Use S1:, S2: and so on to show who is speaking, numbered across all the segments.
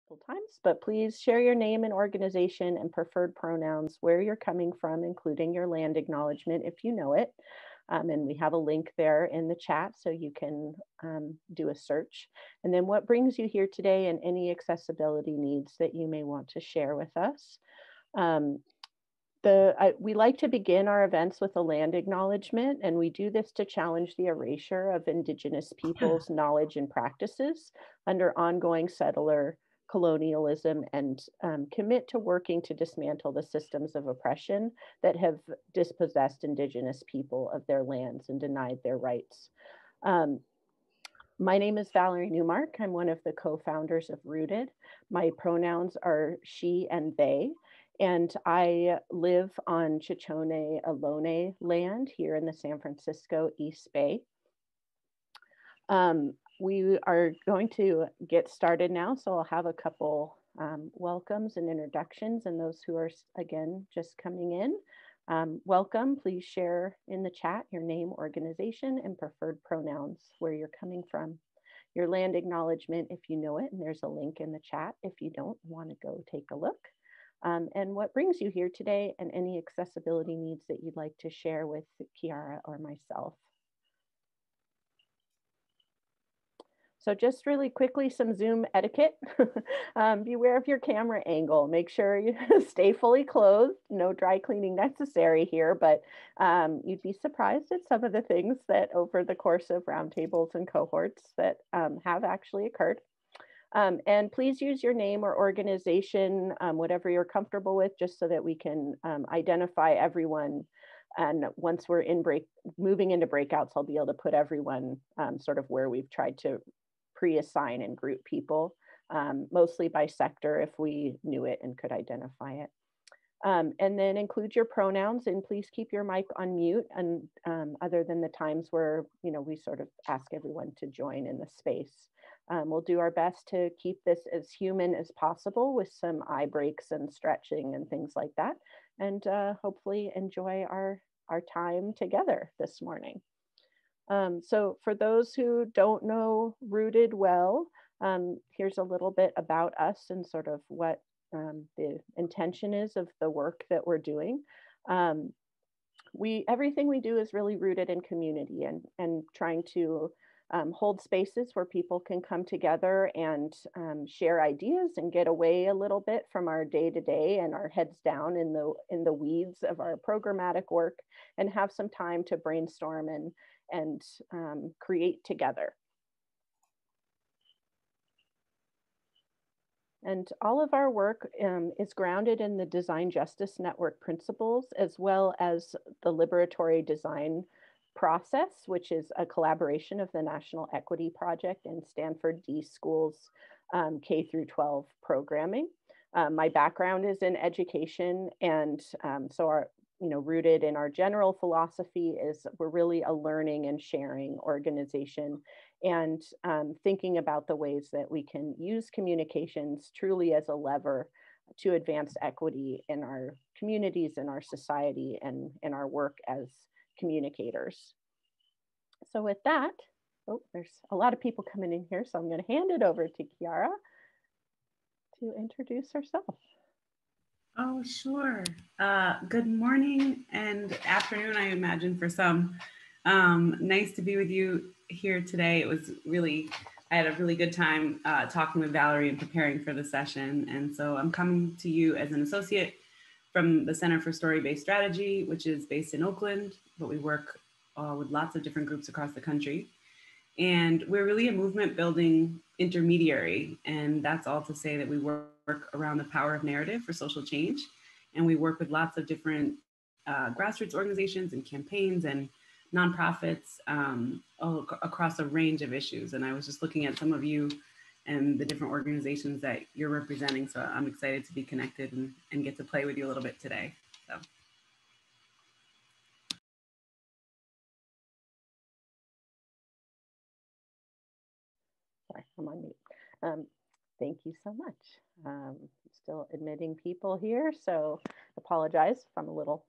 S1: multiple times, but please share your name and organization and preferred pronouns, where you're coming from, including your land acknowledgement if you know it. And we have a link there in the chat so you can do a search. And then what brings you here today and any accessibility needs that you may want to share with us. We like to begin our events with a land acknowledgement, and we do this to challenge the erasure of Indigenous peoples' knowledge and practices under ongoing settler colonialism, and commit to working to dismantle the systems of oppression that have dispossessed Indigenous people of their lands and denied their rights. My name is Valerie Newmark. I'm one of the co-founders of Rooted. My pronouns are she and they. And I live on Chichone Ohlone land here in the San Francisco East Bay. We are going to get started now, so I'll have a couple welcomes and introductions, and those who are, again, just coming in. Welcome, please share in the chat your name, organization, and preferred pronouns, where you're coming from. Your land acknowledgement if you know it, and there's a link in the chat if you don't want to go take a look. And what brings you here today, and any accessibility needs that you'd like to share with Kiara or myself. So just really quickly, some Zoom etiquette. Beware of your camera angle. Make sure you stay fully clothed. No dry cleaning necessary here, but you'd be surprised at some of the things that over the course of roundtables and cohorts that have actually occurred. And please use your name or organization, whatever you're comfortable with, just so that we can identify everyone. And once we're moving into breakouts, I'll be able to put everyone sort of where we've tried to pre-assign and group people, mostly by sector if we knew it and could identify it. And then include your pronouns, and please keep your mic on mute, and other than the times where we sort of ask everyone to join in the space. We'll do our best to keep this as human as possible with some eye breaks and stretching and things like that, and hopefully enjoy our time together this morning. So for those who don't know Rooted well, here's a little bit about us and sort of what the intention is of the work that we're doing. Everything we do is really rooted in community, and trying to hold spaces where people can come together and share ideas and get away a little bit from our day-to-day and our heads down in the weeds of our programmatic work, and have some time to brainstorm and create together. And all of our work is grounded in the Design Justice Network principles, as well as the Liberatory Design process, which is a collaboration of the National Equity Project and Stanford D School's K through 12 programming. My background is in education, and so our rooted in our general philosophy is we're really a learning and sharing organization, and thinking about the ways that we can use communications truly as a lever to advance equity in our communities, in our society, and in our work as communicators. So with that, there's a lot of people coming in here, so I'm going to hand it over to Kiara to introduce herself.
S2: Oh, sure. Good morning and afternoon, I imagine, for some. Nice to be with you here today. I had a really good time talking with Valerie and preparing for the session. And so I'm coming to you as an associate from the Center for Story-Based Strategy, which is based in Oakland, but we work with lots of different groups across the country. And we're really a movement building intermediary. And that's all to say that we work around the power of narrative for social change. And we work with lots of different grassroots organizations and campaigns and nonprofits across a range of issues. And I was just looking at some of you and the different organizations that you're representing. So I'm excited to be connected and get to play with you a little bit today. So.
S1: Sorry, I'm on mute. Thank you so much. Still admitting people here, so apologize if I'm a little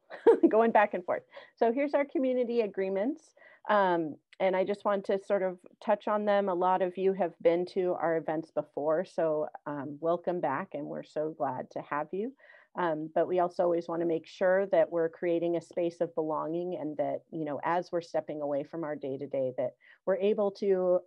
S1: going back and forth. So here's our community agreements. And I just want to sort of touch on them. A lot of you have been to our events before, so welcome back, and we're so glad to have you. But we also always want to make sure that we're creating a space of belonging, and that, you know, as we're stepping away from our day-to-day, that we're able to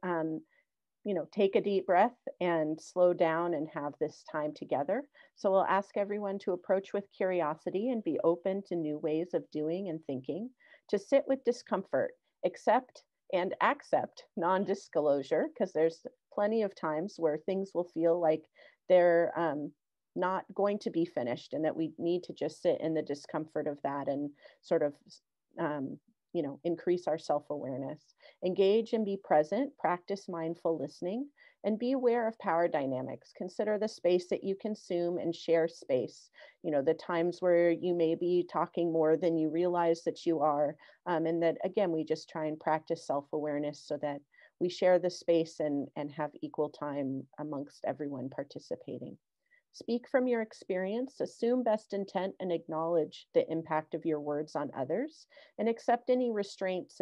S1: you know, take a deep breath and slow down and have this time together. So we'll ask everyone to approach with curiosity and be open to new ways of doing and thinking, to sit with discomfort, accept and accept non-disclosure, because there's plenty of times where things will feel like they're not going to be finished, and that we need to just sit in the discomfort of that and sort of you know, increase our self-awareness. Engage and be present, practice mindful listening, and be aware of power dynamics. Consider the space that you consume and share space. You know, the times where you may be talking more than you realize that you are. And that, again, we just try and practice self-awareness so that we share the space and have equal time amongst everyone participating. Speak from your experience, assume best intent, and acknowledge the impact of your words on others, and accept any restraints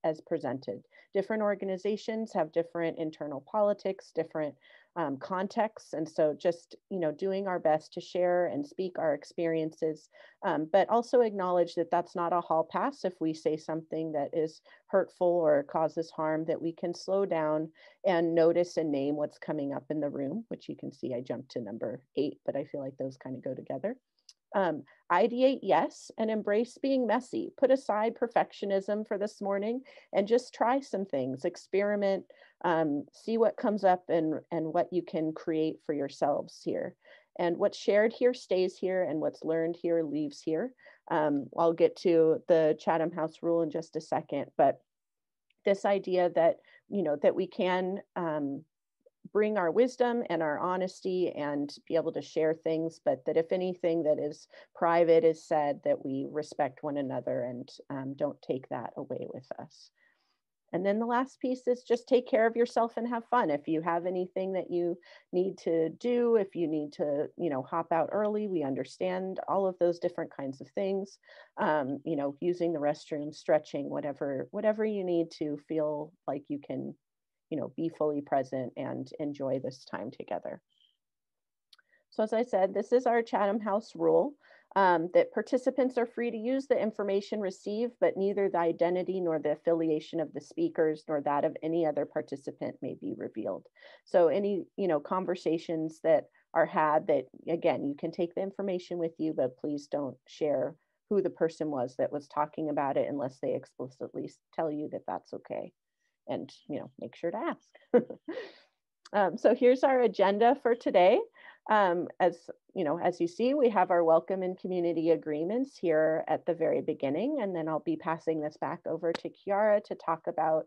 S1: as presented. Different organizations have different internal politics, different contexts, and so just, you know, doing our best to share and speak our experiences, but also acknowledge that that's not a hall pass. If we say something that is hurtful or causes harm, that we can slow down and notice and name what's coming up in the room, which you can see I jumped to number 8, but I feel like those kind of go together. Ideate, yes, and embrace being messy. Put aside perfectionism for this morning and just try some things, experiment, see what comes up and what you can create for yourselves here. And what's shared here stays here, and what's learned here leaves here. I'll get to the Chatham House rule in just a second, but this idea that, you know, that we can bring our wisdom and our honesty and be able to share things, but that if anything that is private is said, that we respect one another and don't take that away with us. And then the last piece is just take care of yourself and have fun. If you have anything that you need to do, if you need to, you know, hop out early, we understand all of those different kinds of things. You know, using the restroom, stretching, whatever you need to feel like you can, you know, be fully present and enjoy this time together. So as I said, this is our Chatham House rule, that participants are free to use the information received, but neither the identity nor the affiliation of the speakers nor that of any other participant may be revealed. So any, you know, conversations that are had, that, again, you can take the information with you, but please don't share who the person was that was talking about it unless they explicitly tell you that that's okay. And, you know, make sure to ask. So here's our agenda for today. As you know, as you see, we have our welcome and community agreements here at the very beginning, and then I'll be passing this back over to Kiara to talk about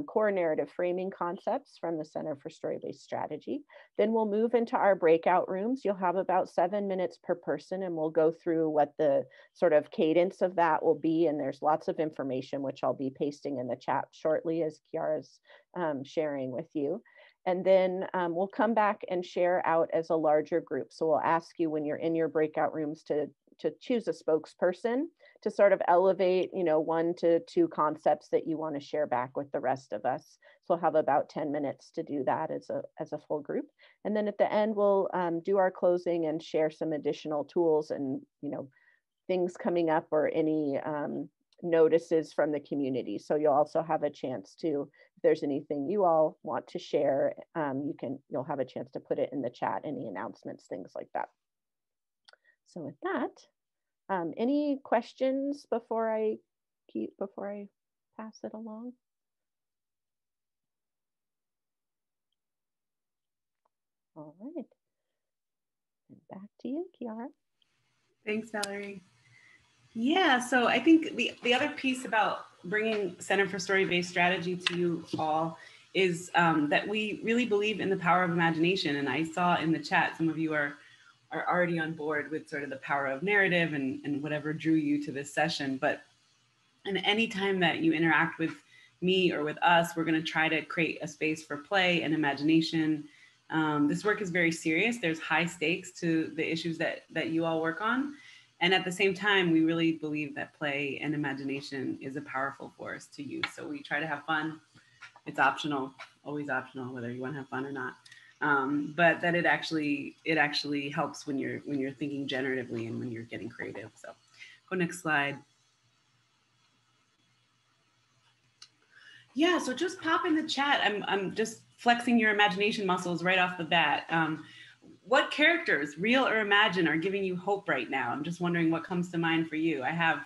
S1: core narrative framing concepts from the Center for Story-Based Strategy. Then we'll move into our breakout rooms. You'll have about 7 minutes per person, and we'll go through what the sort of cadence of that will be. And there's lots of information, which I'll be pasting in the chat shortly as Kiara's sharing with you. And then we'll come back and share out as a larger group. So we'll ask you when you're in your breakout rooms to choose a spokesperson to sort of elevate, you know, 1 to 2 concepts that you want to share back with the rest of us. So we'll have about 10 minutes to do that as a full group. And then at the end, we'll do our closing and share some additional tools and, you know, things coming up or any notices from the community. So you'll also have a chance to, if there's anything you all want to share, you'll have a chance to put it in the chat, any announcements, things like that. So with that, any questions before I pass it along? All right, and back to you, Kiara.
S2: Thanks, Valerie. Yeah, so I think the other piece about bringing Center for Story-Based Strategy to you all is that we really believe in the power of imagination. And I saw in the chat, some of you are already on board with sort of the power of narrative and whatever drew you to this session. But in any time that you interact with me or with us, we're going to try to create a space for play and imagination, This work is very serious. There's high stakes to the issues that you all work on. And at the same time, we really believe that play and imagination is a powerful force to use. So we try to have fun. It's optional, always optional, whether you want to have fun or not. But that it actually helps when you're thinking generatively and when you're getting creative. So go next slide. Yeah, so just pop in the chat. I'm just flexing your imagination muscles right off the bat. What characters, real or imagined, are giving you hope right now? I'm just wondering what comes to mind for you. I have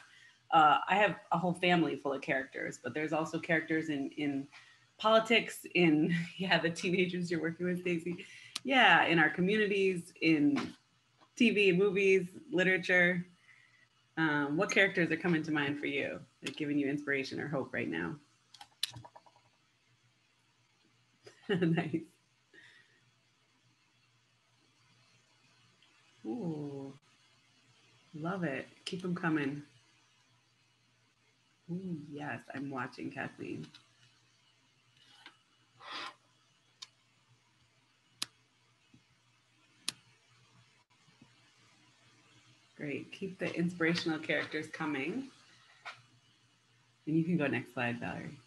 S2: a whole family full of characters, but there's also characters in politics, in the teenagers you're working with, Stacey. Yeah, in our communities, in TV and movies, literature. What characters are coming to mind for you? They're giving you inspiration or hope right now? Nice. Ooh, love it. Keep them coming. Ooh, yes, I'm watching, Kathleen. Great. Keep the inspirational characters coming. And you can go next slide, Valerie.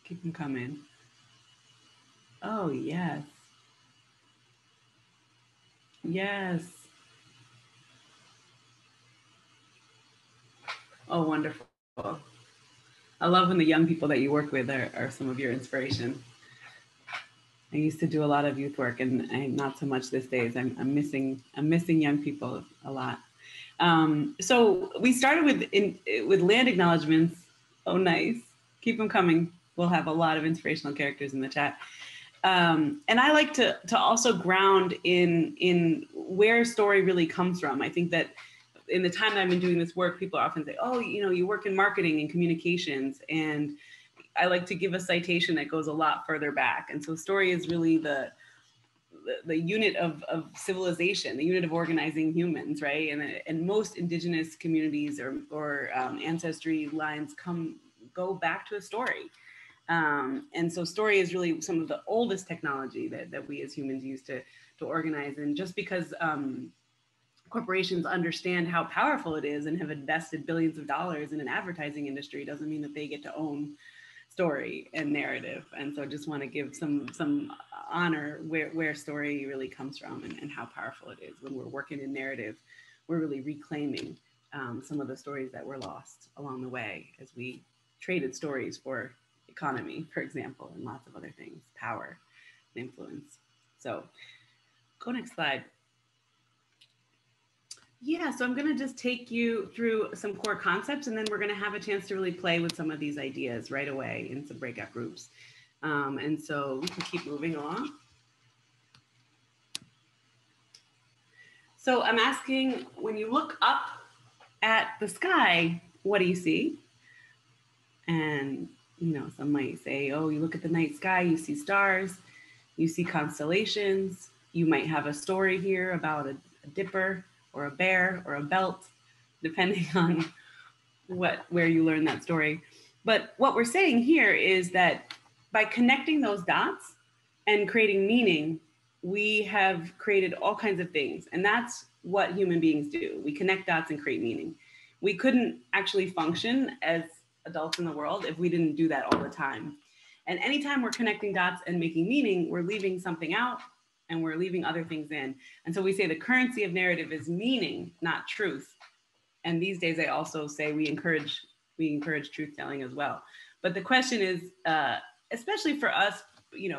S2: Keep them coming. Oh, yes. Yes. Oh, wonderful. I love when the young people that you work with are some of your inspiration. I used to do a lot of youth work, and I'm not so much these days. I'm missing young people a lot. So we started with land acknowledgements. Oh, nice. Keep them coming. We'll have a lot of inspirational characters in the chat. And I like to also ground in where story really comes from. I think that in the time that I've been doing this work, people often say, oh, you work in marketing and communications. And I like to give a citation that goes a lot further back. And so story is really the unit of civilization, the unit of organizing humans, right? And most indigenous communities or ancestry lines go back to a story. And so story is really some of the oldest technology that we as humans use to organize. And just because corporations understand how powerful it is and have invested billions of dollars in an advertising industry doesn't mean that they get to own story and narrative. And so just want to give some honor where story really comes from and how powerful it is. When we're working in narrative, we're really reclaiming some of the stories that were lost along the way as we traded stories for economy, for example, and lots of other things, power and influence. So go next slide. Yeah, so I'm going to just take you through some core concepts, and then we're going to have a chance to really play with some of these ideas right away in some breakout groups. And so we can keep moving along. So I'm asking, when you look up at the sky, what do you see? And, some might say, oh, you look at the night sky, you see stars, you see constellations, you might have a story here about a dipper, or a bear, or a belt, depending on where you learn that story. But what we're saying here is that by connecting those dots and creating meaning, we have created all kinds of things. And that's what human beings do. We connect dots and create meaning. We couldn't actually function as adults in the world if we didn't do that all the time. And anytime we're connecting dots and making meaning, we're leaving something out and we're leaving other things in. And so we say the currency of narrative is meaning, not truth. And these days I also say we encourage truth telling as well. But the question is, especially for us,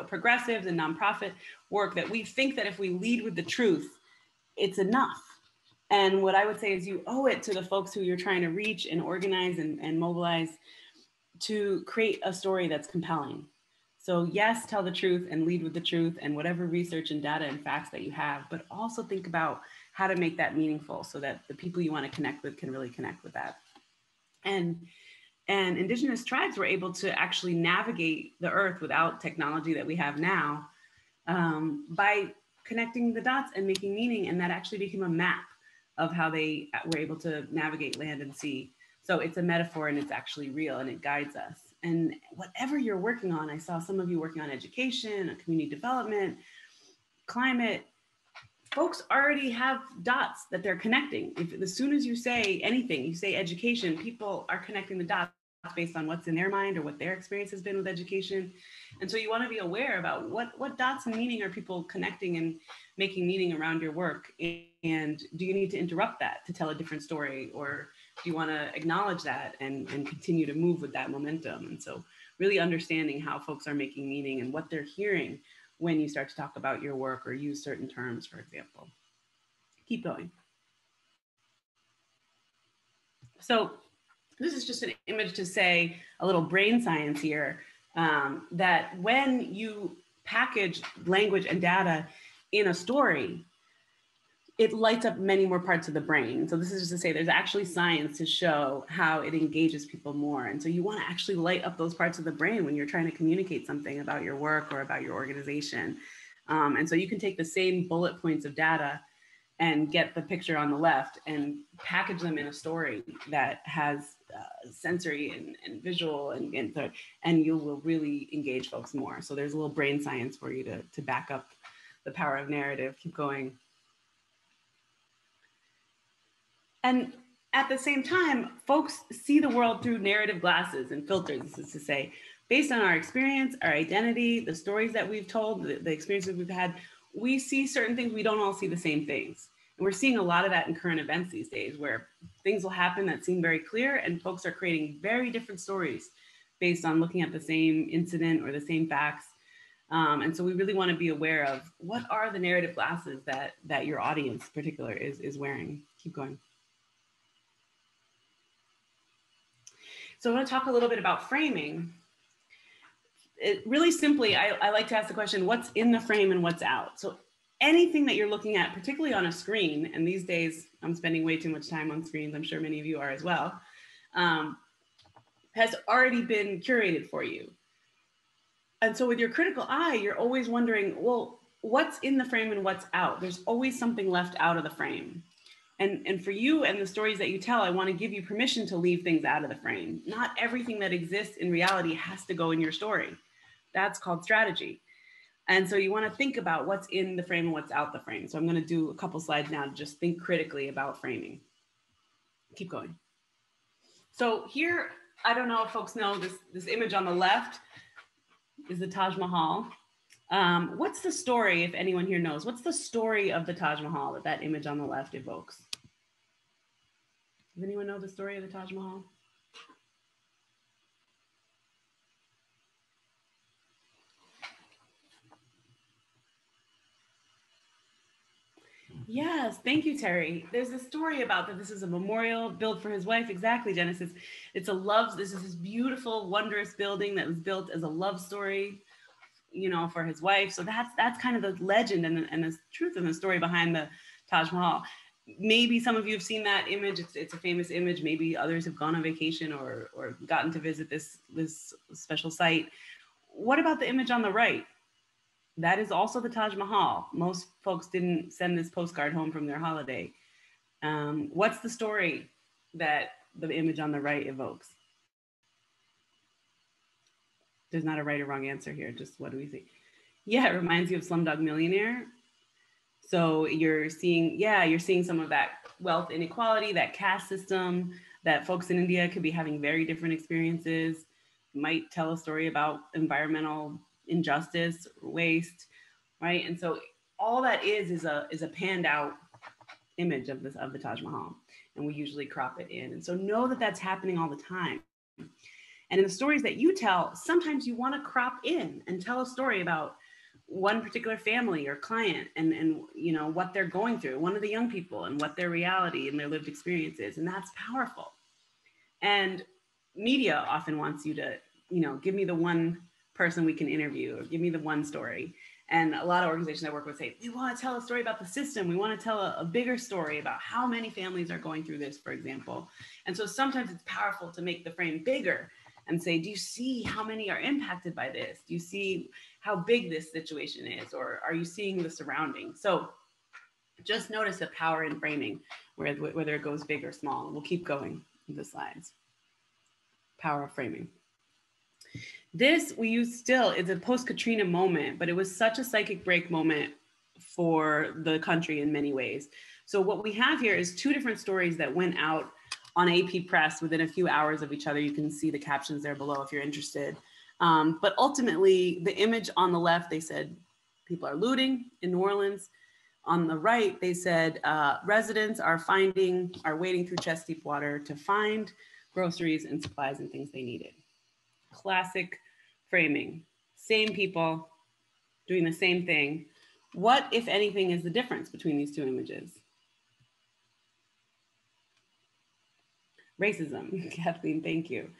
S2: progressives and nonprofit work, that we think that if we lead with the truth, it's enough. And what I would say is you owe it to the folks who you're trying to reach and organize and mobilize to create a story that's compelling. So yes, tell the truth and lead with the truth and whatever research and data and facts that you have, but also think about how to make that meaningful so that the people you want to connect with can really connect with that. And indigenous tribes were able to actually navigate the earth without technology that we have now by connecting the dots and making meaning. And that actually became a map of how they were able to navigate land and sea. So it's a metaphor and it's actually real and it guides us. And whatever you're working on, I saw some of you working on education, community development, climate, folks already have dots that they're connecting. As soon as you say anything, you say education, people are connecting the dots based on what's in their mind or what their experience has been with education. And so you want to be aware about what dots and meaning are people connecting and making meaning around your work. And do you need to interrupt that to tell a different story? Or do you want to acknowledge that and continue to move with that momentum? And so really understanding how folks are making meaning and what they're hearing when you start to talk about your work or use certain terms, for example. Keep going. So this is just an image to say a little brain science here, that when you package language and data in a story, it lights up many more parts of the brain. So this is just to say there's actually science to show how it engages people more. And so you want to actually light up those parts of the brain when you're trying to communicate something about your work or about your organization. And so you can take the same bullet points of data and get the picture on the left and package them in a story that has sensory and visual and you will really engage folks more. So there's a little brain science for you to back up the power of narrative. Keep going. And at the same time, folks see the world through narrative glasses and filters. This is to say, based on our experience, our identity, the stories that we've told, the experiences we've had, we see certain things, we don't all see the same things. And we're seeing a lot of that in current events these days, where things will happen that seem very clear and folks are creating very different stories based on looking at the same incident or the same facts. And so we really want to be aware of what are the narrative glasses that your audience in particular is wearing. Keep going. So I want to talk a little bit about framing. Really simply, I like to ask the question, what's in the frame and what's out? So anything that you're looking at, particularly on a screen, and these days I'm spending way too much time on screens, I'm sure many of you are as well, has already been curated for you. And so with your critical eye, you're always wondering, well, what's in the frame and what's out? There's always something left out of the frame. And for you and the stories that you tell, I want to give you permission to leave things out of the frame. Not everything that exists in reality has to go in your story. That's called strategy. And so you want to think about what's in the frame and what's out the frame. So I'm going to do a couple slides now to just think critically about framing. Keep going. So here, I don't know if folks know this image on the left is the Taj Mahal. What's the story, if anyone here knows, what's the story of the Taj Mahal that image on the left evokes? Does anyone know the story of the Taj Mahal? Yes, thank you, Terry. There's a story about that this is a memorial built for his wife. Exactly, Genesis. It's a love, this is this beautiful, wondrous building that was built as a love story, you know, for his wife. So that's kind of the legend and the truth and the story behind the Taj Mahal. Maybe some of you have seen that image. It's a famous image. Maybe others have gone on vacation or gotten to visit this special site. What about the image on the right? That is also the Taj Mahal. Most folks didn't send this postcard home from their holiday. What's the story that the image on the right evokes? There's not a right or wrong answer here. Just what do we think? Yeah, it reminds you of Slumdog Millionaire. So you're seeing some of that wealth inequality, that caste system, that folks in India could be having very different experiences, might tell a story about environmental injustice, waste, right? And so all that is a panned out image of the Taj Mahal, and we usually crop it in. And so know that that's happening all the time. And in the stories that you tell, sometimes you want to crop in and tell a story about one particular family or client and you know what they're going through, one of the young people and what their reality and their lived experience is. And that's powerful. And media often wants you to, you know, give me the one person we can interview or give me the one story. And a lot of organizations I work with say, we want to tell a story about the system. We want to tell a bigger story about how many families are going through this, for example. And so sometimes it's powerful to make the frame bigger and say, do you see how many are impacted by this? Do you see how big this situation is? Or are you seeing the surroundings? So just notice the power in framing, whether it goes big or small. We'll keep going with the slides. Power of framing. This we use still is a post-Katrina moment, but it was such a psychic break moment for the country in many ways. So what we have here is two different stories that went out on AP Press within a few hours of each other. You can see the captions there below if you're interested. But ultimately, the image on the left, they said people are looting in New Orleans. On the right, they said residents are wading through chest deep water to find groceries and supplies and things they needed. Classic framing. Same people doing the same thing. What, if anything, is the difference between these two images? Racism. Kathleen, thank you.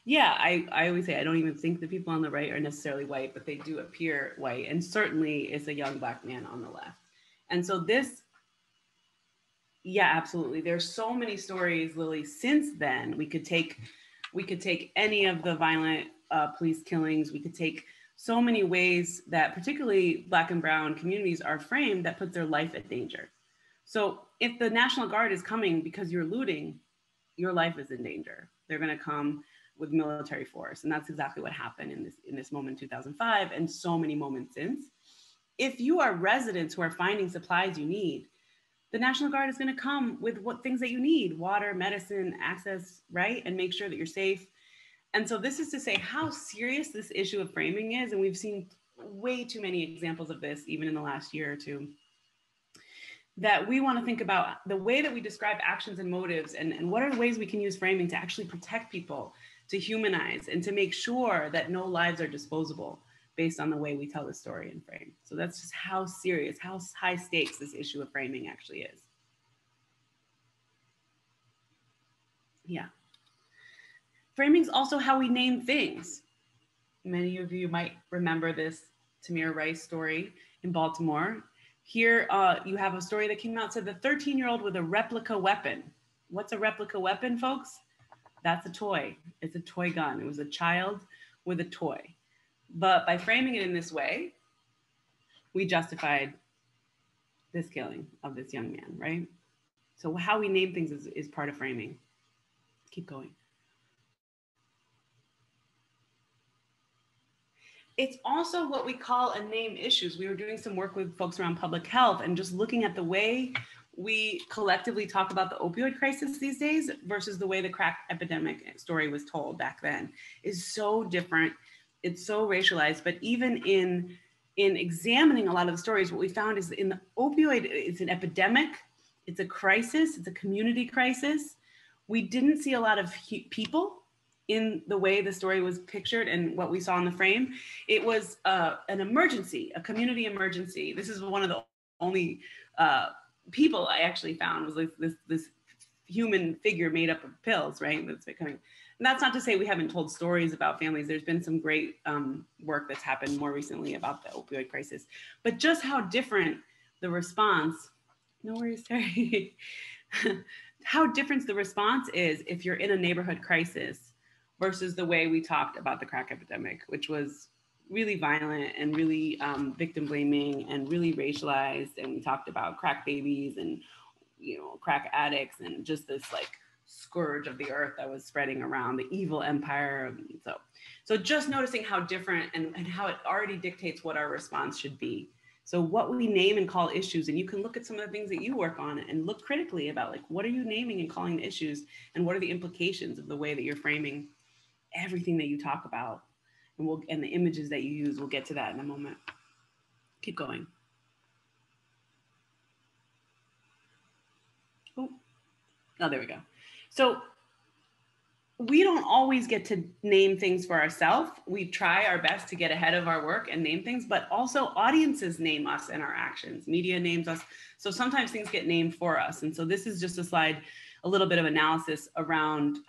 S2: Yeah, I always say I don't even think the people on the right are necessarily white, but they do appear white. And certainly it's a young Black man on the left. And so this, yeah, absolutely. There's so many stories, Lily, since then. We could take any of the violent police killings. We could take so many ways that particularly Black and brown communities are framed that puts their life at danger. So if the National Guard is coming because you're looting, your life is in danger. They're gonna come with military force. And that's exactly what happened in this moment in 2005 and so many moments since. If you are residents who are finding supplies you need, the National Guard is gonna come with what things that you need, water, medicine, access, right? And make sure that you're safe. And so this is to say how serious this issue of framing is. And we've seen way too many examples of this, even in the last year or two, that we want to think about the way that we describe actions and motives and what are the ways we can use framing to actually protect people, to humanize, and to make sure that no lives are disposable based on the way we tell the story and frame. So that's just how serious, how high stakes this issue of framing actually is. Yeah. Framing is also how we name things. Many of you might remember this Tamir Rice story in Baltimore. Here you have a story that came out, said the 13-year-old with a replica weapon. What's a replica weapon, folks? That's a toy. It's a toy gun. It was a child with a toy. But by framing it in this way, we justified this killing of this young man, right? So how we name things is part of framing. Keep going. It's also what we call a name issues. We were doing some work with folks around public health and just looking at the way we collectively talk about the opioid crisis these days versus the way the crack epidemic story was told back then is so different. It's so racialized, but even in examining a lot of the stories, what we found is in the opioid, it's an epidemic, it's a crisis, it's a community crisis. We didn't see a lot of people in the way the story was pictured and what we saw in the frame. It was an emergency, a community emergency. This is one of the only people I actually found was this human figure made up of pills, right? That's becoming, and that's not to say we haven't told stories about families. There's been some great work that's happened more recently about the opioid crisis, but just how different the response, no worries, Terry, how different the response is if you're in a neighborhood crisis versus the way we talked about the crack epidemic, which was really violent and really victim blaming and really racialized. And we talked about crack babies and, you know, crack addicts and just this like scourge of the earth that was spreading around, the evil empire. So just noticing how different and how it already dictates what our response should be. So what we name and call issues, and you can look at some of the things that you work on and look critically about like, what are you naming and calling the issues and what are the implications of the way that you're framing everything that you talk about, and the images that you use. We'll get to that in a moment. Keep going. Oh, there we go. So we don't always get to name things for ourselves. We try our best to get ahead of our work and name things, but also audiences name us and our actions. Media names us. So sometimes things get named for us. And so this is just a slide, a little bit of analysis around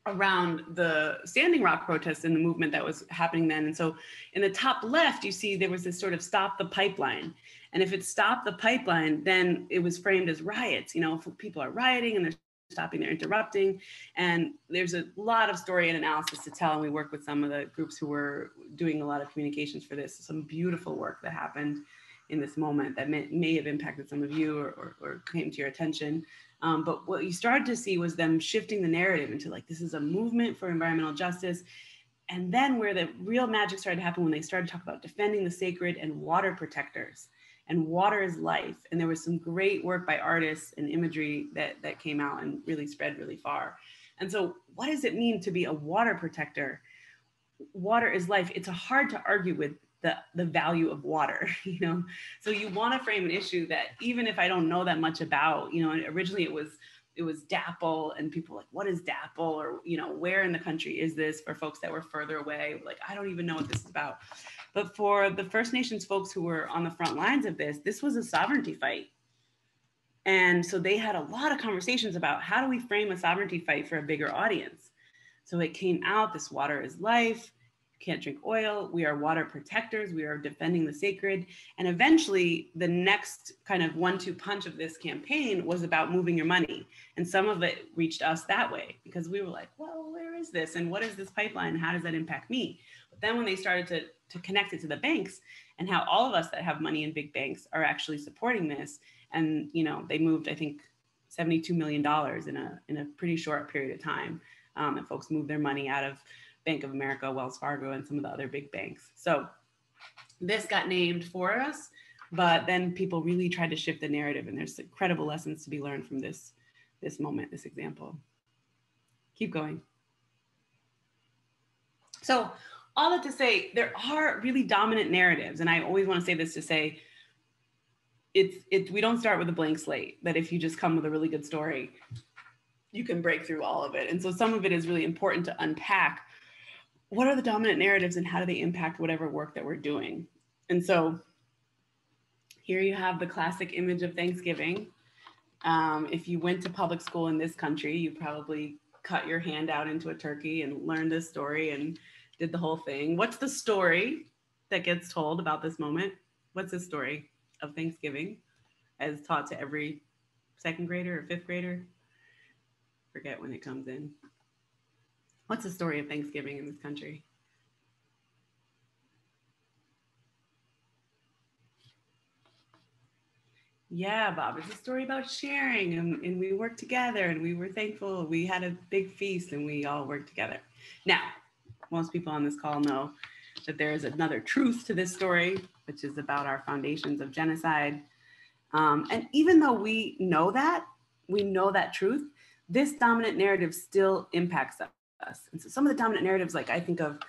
S2: the Standing Rock protests and the movement that was happening then. And so in the top left, you see there was this sort of stop the pipeline. And if it stopped the pipeline, then it was framed as riots. You know, if people are rioting and they're stopping, they're interrupting. And there's a lot of story and analysis to tell. And we work with some of the groups who were doing a lot of communications for this. Some beautiful work that happened in this moment that may have impacted some of you or came to your attention. But what you started to see was them shifting the narrative into like, this is a movement for environmental justice. And then where the real magic started to happen, when they started to talk about defending the sacred and water protectors, and water is life. And there was some great work by artists and imagery that came out and really spread really far. And so what does it mean to be a water protector? Water is life. It's hard to argue with the value of water, you know? So you want to frame an issue that even if I don't know that much about, you know, and originally it was DAPL, and people were like, what is DAPL? Or, you know, where in the country is this, for folks that were further away? Like, I don't even know what this is about. But for the First Nations folks who were on the front lines of this was a sovereignty fight. And so they had a lot of conversations about how do we frame a sovereignty fight for a bigger audience. So it came out, this water is life. Can't drink oil. We are water protectors. We are defending the sacred. And eventually the next kind of 1-2 punch of this campaign was about moving your money. And some of it reached us that way, because we were like, well, where is this? And what is this pipeline? How does that impact me? But then when they started to connect it to the banks, and how all of us that have money in big banks are actually supporting this. And, you know, they moved, I think, $72 million in a pretty short period of time. And folks moved their money out of Bank of America, Wells Fargo, and some of the other big banks. So this got named for us, but then people really tried to shift the narrative, and there's incredible lessons to be learned from this moment, this example. Keep going. So all that to say, there are really dominant narratives, and I always want to say this to say, we don't start with a blank slate, that if you just come with a really good story, you can break through all of it. And so some of it is really important to unpack. What are the dominant narratives and how do they impact whatever work that we're doing? And so here you have the classic image of Thanksgiving. If you went to public school in this country, you probably cut your hand out into a turkey and learned this story and did the whole thing. What's the story that gets told about this moment? What's the story of Thanksgiving as taught to every second grader or fifth grader? Forget when it comes in. What's the story of Thanksgiving in this country? Yeah, Bob, it's a story about sharing, and we worked together, and we were thankful. We had a big feast and we all worked together. Now, most people on this call know that there is another truth to this story, which is about our foundations of genocide. And even though we know that truth, this dominant narrative still impacts us. And so some of the dominant narratives, like I think of,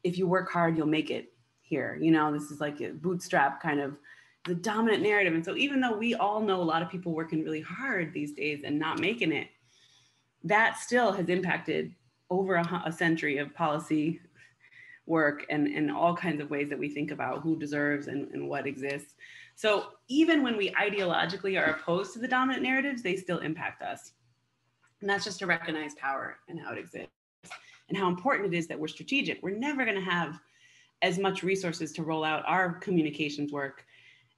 S2: if you work hard, you'll make it here. You know, this is like a bootstrap kind of the dominant narrative. And so even though we all know a lot of people working really hard these days and not making it, that still has impacted over a century of policy work and all kinds of ways that we think about who deserves and what exists. So even when we ideologically are opposed to the dominant narratives, they still impact us. And that's just to recognize power and how it exists and how important it is that we're strategic. We're never going to have as much resources to roll out our communications work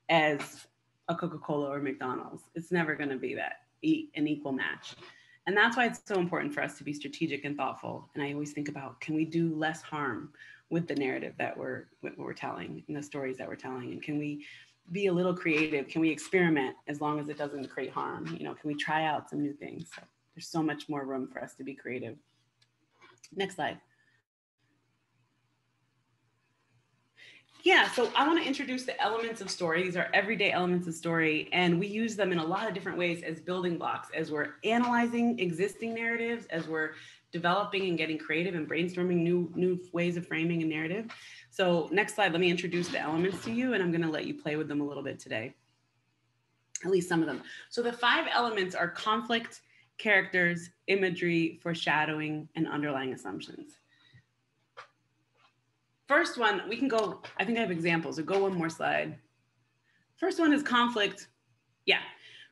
S2: as a Coca-Cola or McDonald's. It's never going to be an equal match. And that's why it's so important for us to be strategic and thoughtful. And I always think about, can we do less harm with the narrative that we're telling and the stories that we're telling? And can we be a little creative? Can we experiment as long as it doesn't create harm? You know, can we try out some new things? So there's so much more room for us to be creative. Next slide. Yeah, so I want to introduce the elements of story. These are everyday elements of story, and we use them in a lot of different ways as building blocks, as we're analyzing existing narratives, as we're developing and getting creative and brainstorming new ways of framing a narrative. So next slide, let me introduce the elements to you, and I'm going to let you play with them a little bit today, at least some of them. So the 5 elements are conflict, characters, imagery, foreshadowing, and underlying assumptions. First one, we can go, I think I have examples, so go one more slide. First one is conflict. Yeah,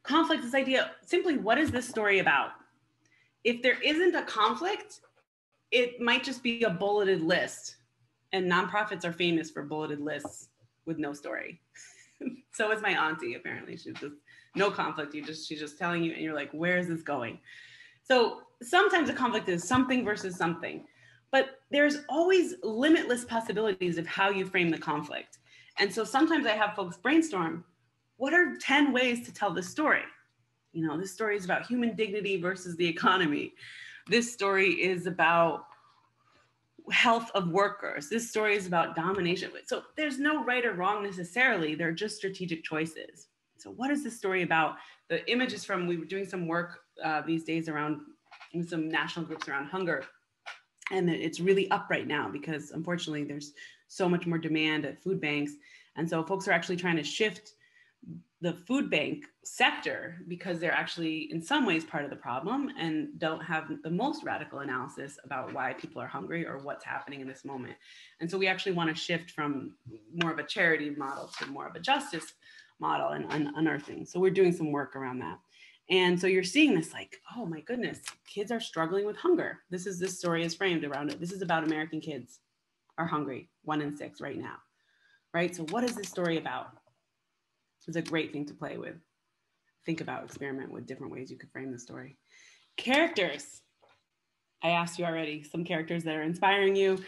S2: conflict, this idea, simply what is this story about? If there isn't a conflict, it might just be a bulleted list. And nonprofits are famous for bulleted lists with no story. So is my auntie, apparently. She's just, no conflict, she's just telling you and you're like, where is this going? So sometimes a conflict is something versus something. But there's always limitless possibilities of how you frame the conflict. And so sometimes I have folks brainstorm, what are 10 ways to tell this story? You know, this story is about human dignity versus the economy. This story is about health of workers. This story is about domination. So there's no right or wrong necessarily. They're just strategic choices. So what is this story about? The image is from, we were doing some work these days around with some national groups around hunger. And it's really up right now because unfortunately there's so much more demand at food banks. And so folks are actually trying to shift the food bank sector because they're actually in some ways part of the problem and don't have the most radical analysis about why people are hungry or what's happening in this moment. And so we actually want to shift from more of a charity model to more of a justice model and unearthing. So we're doing some work around that. And so you're seeing this like, oh my goodness, kids are struggling with hunger. This story is framed around it. This is about American kids are hungry, 1 in 6 right now, right? So what is this story about? It's a great thing to play with. Think about, experiment with different ways you could frame the story. Characters. I asked you already, some characters that are inspiring you.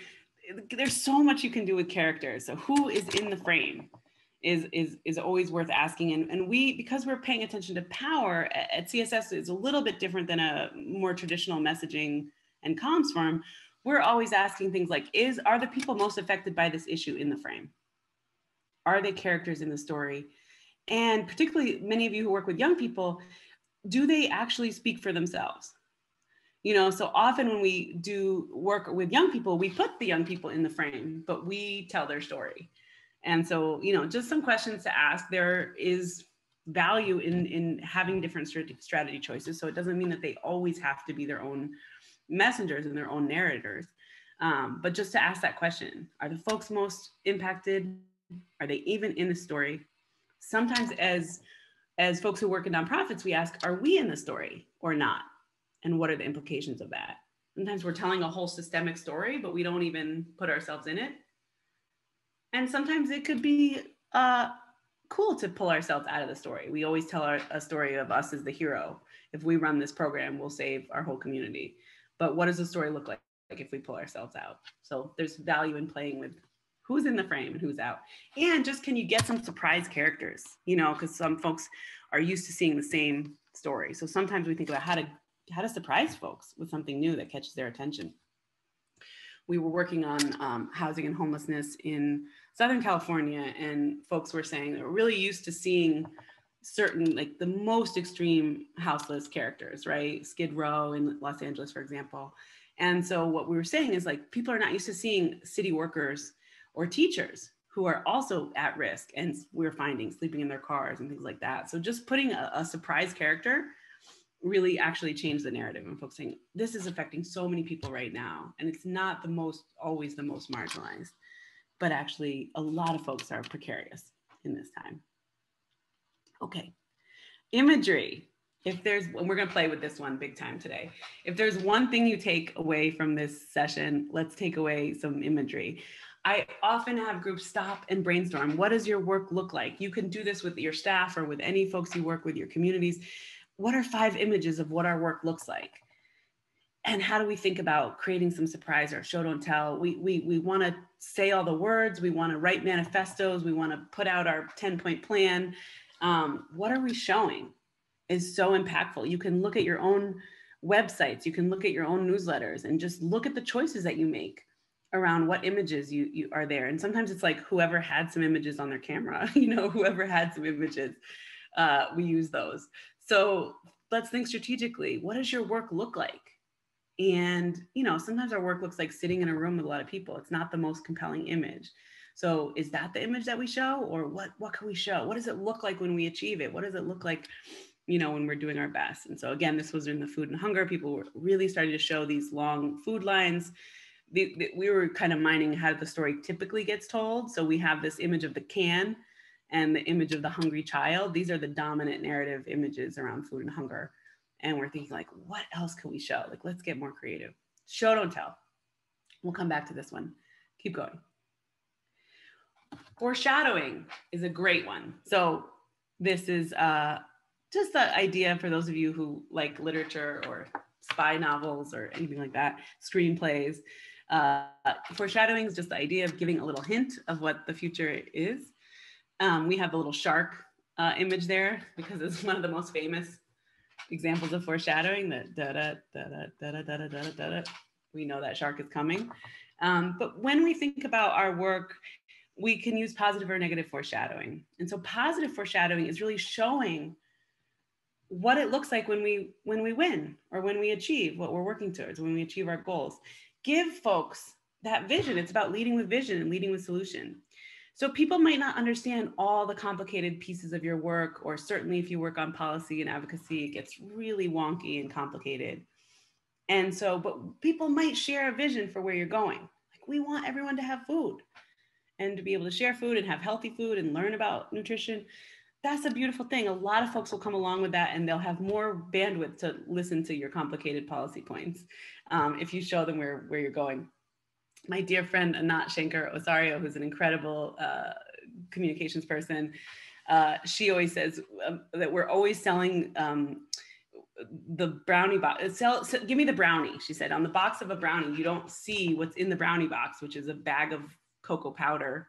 S2: There's so much you can do with characters. So who is in the frame is always worth asking. And we, because we're paying attention to power at CSS, is a little bit different than a more traditional messaging and comms firm. We're always asking things like, are the people most affected by this issue in the frame? Are they characters in the story? And particularly many of you who work with young people, do they actually speak for themselves? You know, so often when we do work with young people, we put the young people in the frame, but we tell their story. And so, you know, just some questions to ask. There is value in having different strategy choices. So it doesn't mean that they always have to be their own messengers and their own narrators. But just to ask that question, are the folks most impacted? Are they even in the story? Sometimes as folks who work in nonprofits, we ask, are we in the story or not? And what are the implications of that? Sometimes we're telling a whole systemic story, but we don't even put ourselves in it. And sometimes it could be cool to pull ourselves out of the story. We always tell a story of us as the hero. If we run this program, we'll save our whole community. But what does the story look like if we pull ourselves out? So there's value in playing with who's in the frame and who's out. And just, can you get some surprise characters? You know, because some folks are used to seeing the same story. So sometimes we think about how to surprise folks with something new that catches their attention. We were working on housing and homelessness in Southern California, and folks were saying they were really used to seeing certain, like the most extreme houseless characters, right? Skid Row in Los Angeles, for example. And so what we were saying is like, people are not used to seeing city workers or teachers who are also at risk, and we're finding sleeping in their cars and things like that. So just putting a surprise character really actually changed the narrative, and folks saying, this is affecting so many people right now. And it's not always the most marginalized, but actually a lot of folks are precarious in this time. Okay, imagery. And we're gonna play with this one big time today. If there's one thing you take away from this session, let's take away some imagery. I often have groups stop and brainstorm. What does your work look like? You can do this with your staff or with any folks you work with, your communities. What are 5 images of what our work looks like? And how do we think about creating some surprise or show don't tell? We want to say all the words. We want to write manifestos. We want to put out our 10-point plan. What are we showing is so impactful. You can look at your own websites. You can look at your own newsletters and just look at the choices that you make around what images you are there. And sometimes it's like whoever had some images on their camera, you know, whoever had some images, we use those. So let's think strategically. What does your work look like? And, you know, sometimes our work looks like sitting in a room with a lot of people. It's not the most compelling image. So is that the image that we show, or what can we show? What does it look like when we achieve it? What does it look like, you know, when we're doing our best? And so again, this was in the food and hunger. People were really starting to show these long food lines. We were kind of mining how the story typically gets told. So we have this image of the can and the image of the hungry child. These are the dominant narrative images around food and hunger. And we're thinking like, what else can we show? Like, let's get more creative. Show, don't tell. We'll come back to this one. Keep going. Foreshadowing is a great one. So this is just the idea for those of you who like literature or spy novels or anything like that, screenplays. Foreshadowing is just the idea of giving a little hint of what the future is. We have the little shark image there because it's one of the most famous examples of foreshadowing. That we know that shark is coming. But when we think about our work, we can use positive or negative foreshadowing. And so positive foreshadowing is really showing what it looks like when we win, or when we achieve what we're working towards, when we achieve our goals. Give folks that vision. It's about leading with vision and leading with solution. So people might not understand all the complicated pieces of your work, or certainly if you work on policy and advocacy, it gets really wonky and complicated. And so, but people might share a vision for where you're going. Like, we want everyone to have food and to be able to share food and have healthy food and learn about nutrition. That's a beautiful thing. A lot of folks will come along with that, and they'll have more bandwidth to listen to your complicated policy points if you show them where you're going. My dear friend, Anat Shenker-Osario, who's an incredible communications person, she always says that we're always selling the brownie box. Give me the brownie, she said. On the box of a brownie, you don't see what's in the brownie box, which is a bag of cocoa powder.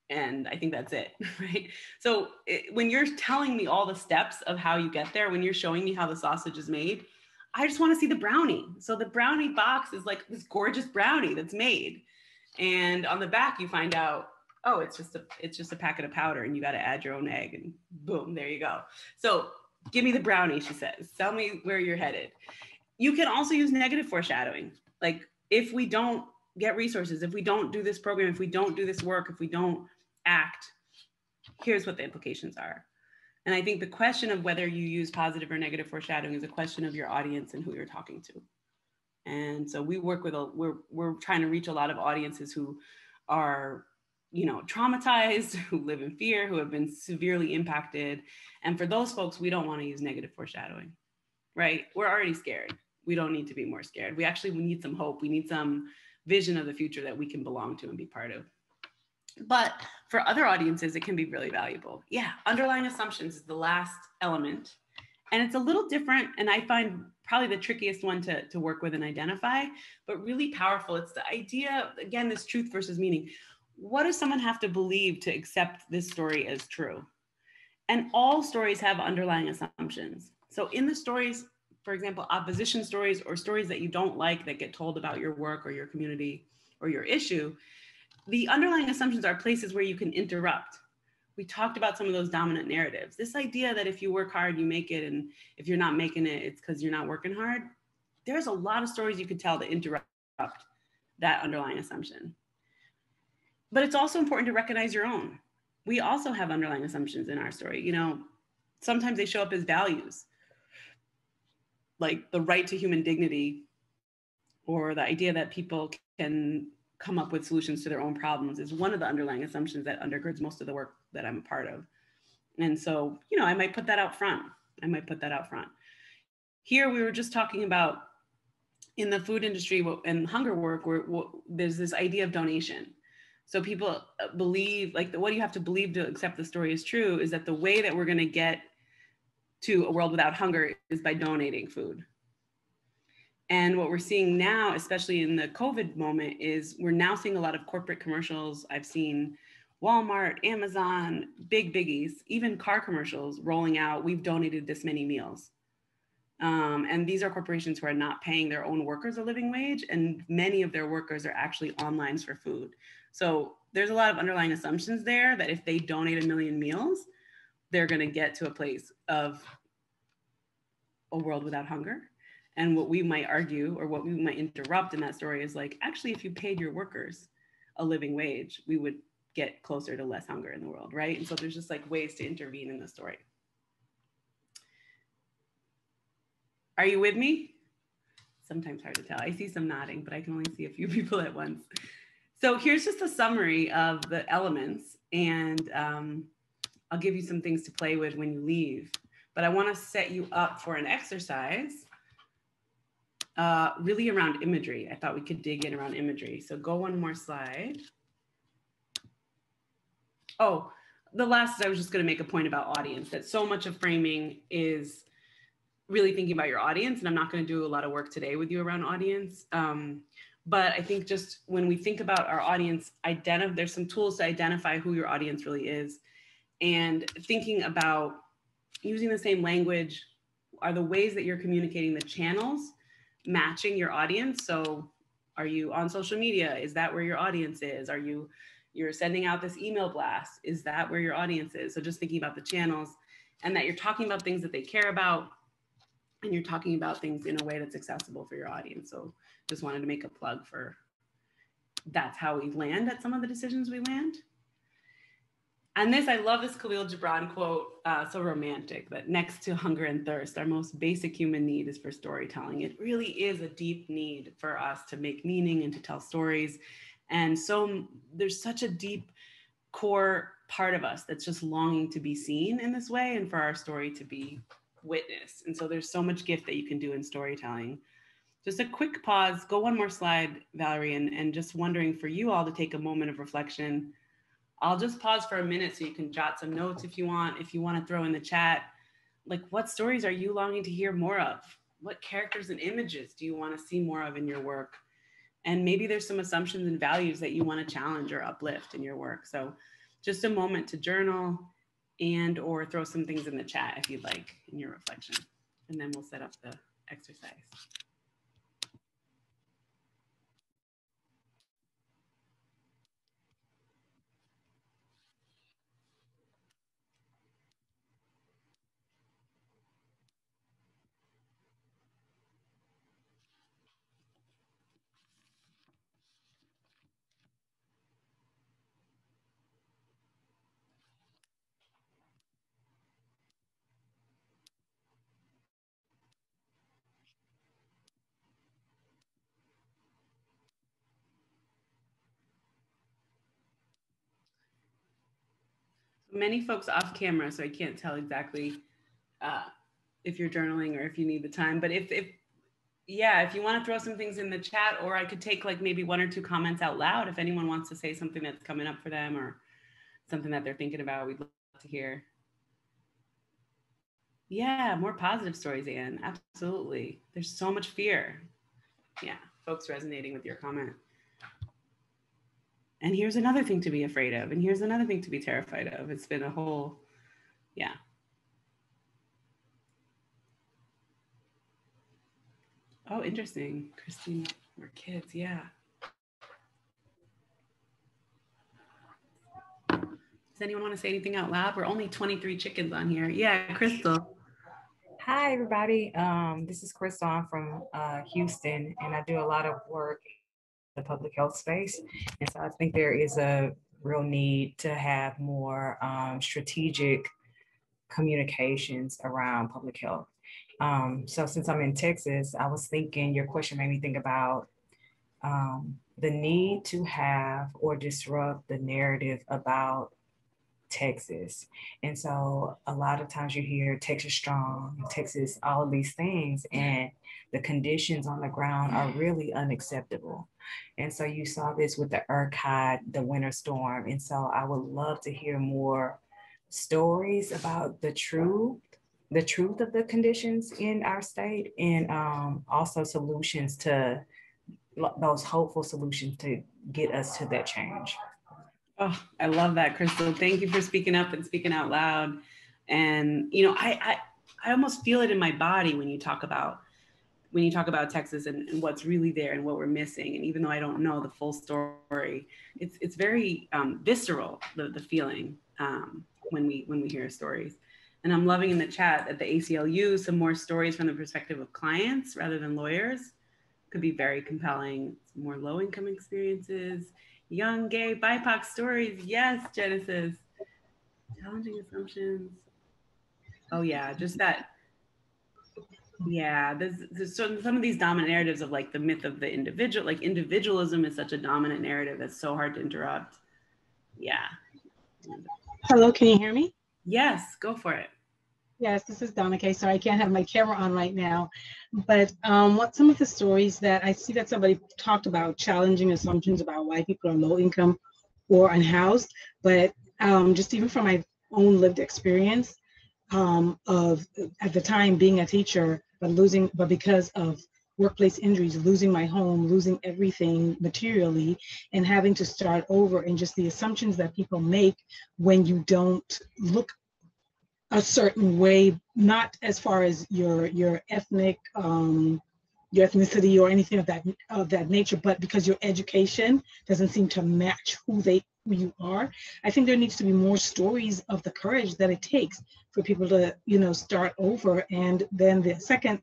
S2: And I think that's it, right? So when you're telling me all the steps of how you get there, when you're showing me how the sausage is made, I just want to see the brownie. So the brownie box is like this gorgeous brownie that's made. And on the back, you find out, oh, it's just a packet of powder, and you got to add your own egg, and boom, there you go. So give me the brownie, she says. Tell me where you're headed. You can also use negative foreshadowing. Like, if we don't get resources, if we don't do this program, if we don't do this work, if we don't act, here's what the implications are. And I think the question of whether you use positive or negative foreshadowing is a question of your audience and who you're talking to. And so we work with, we're trying to reach a lot of audiences who are, traumatized, who live in fear, who have been severely impacted. And for those folks, we don't want to use negative foreshadowing, right? We're already scared. We don't need to be more scared. We need some hope. We need some vision of the future that we can belong to and be part of. But for other audiences, it can be really valuable. Yeah, underlying assumptions is the last element. And it's a little different, and I find probably the trickiest one to work with and identify, but really powerful. It's the idea, again, this truth versus meaning. What does someone have to believe to accept this story as true? And all stories have underlying assumptions. So in the stories, for example, opposition stories or stories that you don't like that get told about your work or your community or your issue, the underlying assumptions are places where you can interrupt. We talked about some of those dominant narratives. This idea that if you work hard, you make it, and if you're not making it, it's because you're not working hard. There's a lot of stories you could tell to interrupt that underlying assumption. But it's also important to recognize your own. We also have underlying assumptions in our story. Sometimes they show up as values, like the right to human dignity, or the idea that people can come up with solutions to their own problems is one of the underlying assumptions that undergirds most of the work that I'm a part of. And so, I might put that out front. Here, we were just talking about in the food industry and hunger work, there's this idea of donation. So people believe, like, what you have to believe to accept the story is true is that the way that we're going to get to a world without hunger is by donating food. And what we're seeing now, especially in the COVID moment, is we're now seeing a lot of corporate commercials. I've seen Walmart, Amazon, big biggies, even car commercials rolling out, we've donated this many meals. And these are corporations who are not paying their own workers a living wage, and many of their workers are actually on lines for food. So there's a lot of underlying assumptions there that if they donate 1 million meals, they're going to get to a place of a world without hunger. And what we might argue, or what we might interrupt in that story, is like, actually, if you paid your workers a living wage, we would get closer to less hunger in the world, right? And so there's just like ways to intervene in the story. Are you with me? Sometimes hard to tell. I see some nodding, but I can only see a few people at once. So here's just a summary of the elements, and I'll give you some things to play with when you leave. But I want to set you up for an exercise really around imagery. I thought we could dig in around imagery. So go one more slide. Oh, the last, I was just going to make a point about audience, that so much of framing is really thinking about your audience. And I'm not going to do a lot of work today with you around audience. But I think just when we think about our audience, there's some tools to identify who your audience really is. And thinking about using the same language, are the ways that you're communicating the channels matching your audience? So Are you on social media? Is that where your audience is? You're sending out this email blast? Is that where your audience is? So just thinking about the channels, and that you're talking about things that they care about, and you're talking about things in a way that's accessible for your audience. So just wanted to make a plug for, that's how we land at some of the decisions we land. And this, I love this Khalil Gibran quote, so romantic, that next to hunger and thirst, our most basic human need is for storytelling. It really is a deep need for us to make meaning and to tell stories. And so there's such a deep core part of us that's just longing to be seen in this way, and for our story to be witnessed. And so there's so much gift that you can do in storytelling. Just a quick pause, go one more slide, Valerie, and just wondering for you all to take a moment of reflection. I'll just pause for a minute so you can jot some notes if you want to throw in the chat, like, what stories are you longing to hear more of? What characters and images do you want to see more of in your work? And maybe there's some assumptions and values that you want to challenge or uplift in your work. So just a moment to journal and or throw some things in the chat if you'd like in your reflection. And then we'll set up the exercise. Many folks off camera, so I can't tell exactly if you're journaling or if you need the time. But if you want to throw some things in the chat, or I could take like maybe one or two comments out loud if anyone wants to say something that's coming up for them or something that they're thinking about, we'd love to hear. Yeah, more positive stories, Anne. Absolutely. There's so much fear. Yeah, folks resonating with your comment. And here's another thing to be afraid of. And here's another thing to be terrified of. It's been a whole, yeah. Oh, interesting. Christine, we're kids, yeah. Does anyone want to say anything out loud? We're only 23 chickens on here. Yeah, Crystal.
S3: Hi, everybody. This is Crystal. I'm from Houston, and I do a lot of work in the public health space. And so I think there is a real need to have more strategic communications around public health. So since I'm in Texas, I was thinking, your question made me think about the need to have or disrupt the narrative about Texas. And so a lot of times you hear Texas strong, Texas, all of these things, and the conditions on the ground are really unacceptable. And so you saw this with the ERCOT, the winter storm. And so I would love to hear more stories about the truth of the conditions in our state, and also solutions to those hopeful solutions to get us to that change.
S2: Oh, I love that, Crystal. Thank you for speaking up and speaking out loud. And I almost feel it in my body when you talk about Texas and what's really there and what we're missing. And even though I don't know the full story, it's very visceral, the feeling when we hear stories. And I'm loving in the chat at the ACLU some more stories from the perspective of clients rather than lawyers. Could be very compelling. Some more low-income experiences, young, gay, BIPOC stories. Yes, Genesis. Challenging assumptions. Oh yeah, just that. Yeah, there's some of these dominant narratives of like the myth of the individual, like individualism is such a dominant narrative that's so hard to interrupt. Yeah.
S4: Hello, can you hear me?
S2: Yes, go for it.
S4: Yes, this is Donna Kay. Sorry, I can't have my camera on right now. But what some of the stories that I see that somebody talked about, challenging assumptions about why people are low income or unhoused, but just even from my own lived experience of at the time being a teacher, but because of workplace injuries, losing my home, losing everything materially, and having to start over, and just the assumptions that people make when you don't look a certain way, not as far as your ethnic your ethnicity or anything of that nature, but because your education doesn't seem to match who you are. I think there needs to be more stories of the courage that it takes for people to, start over. And then the second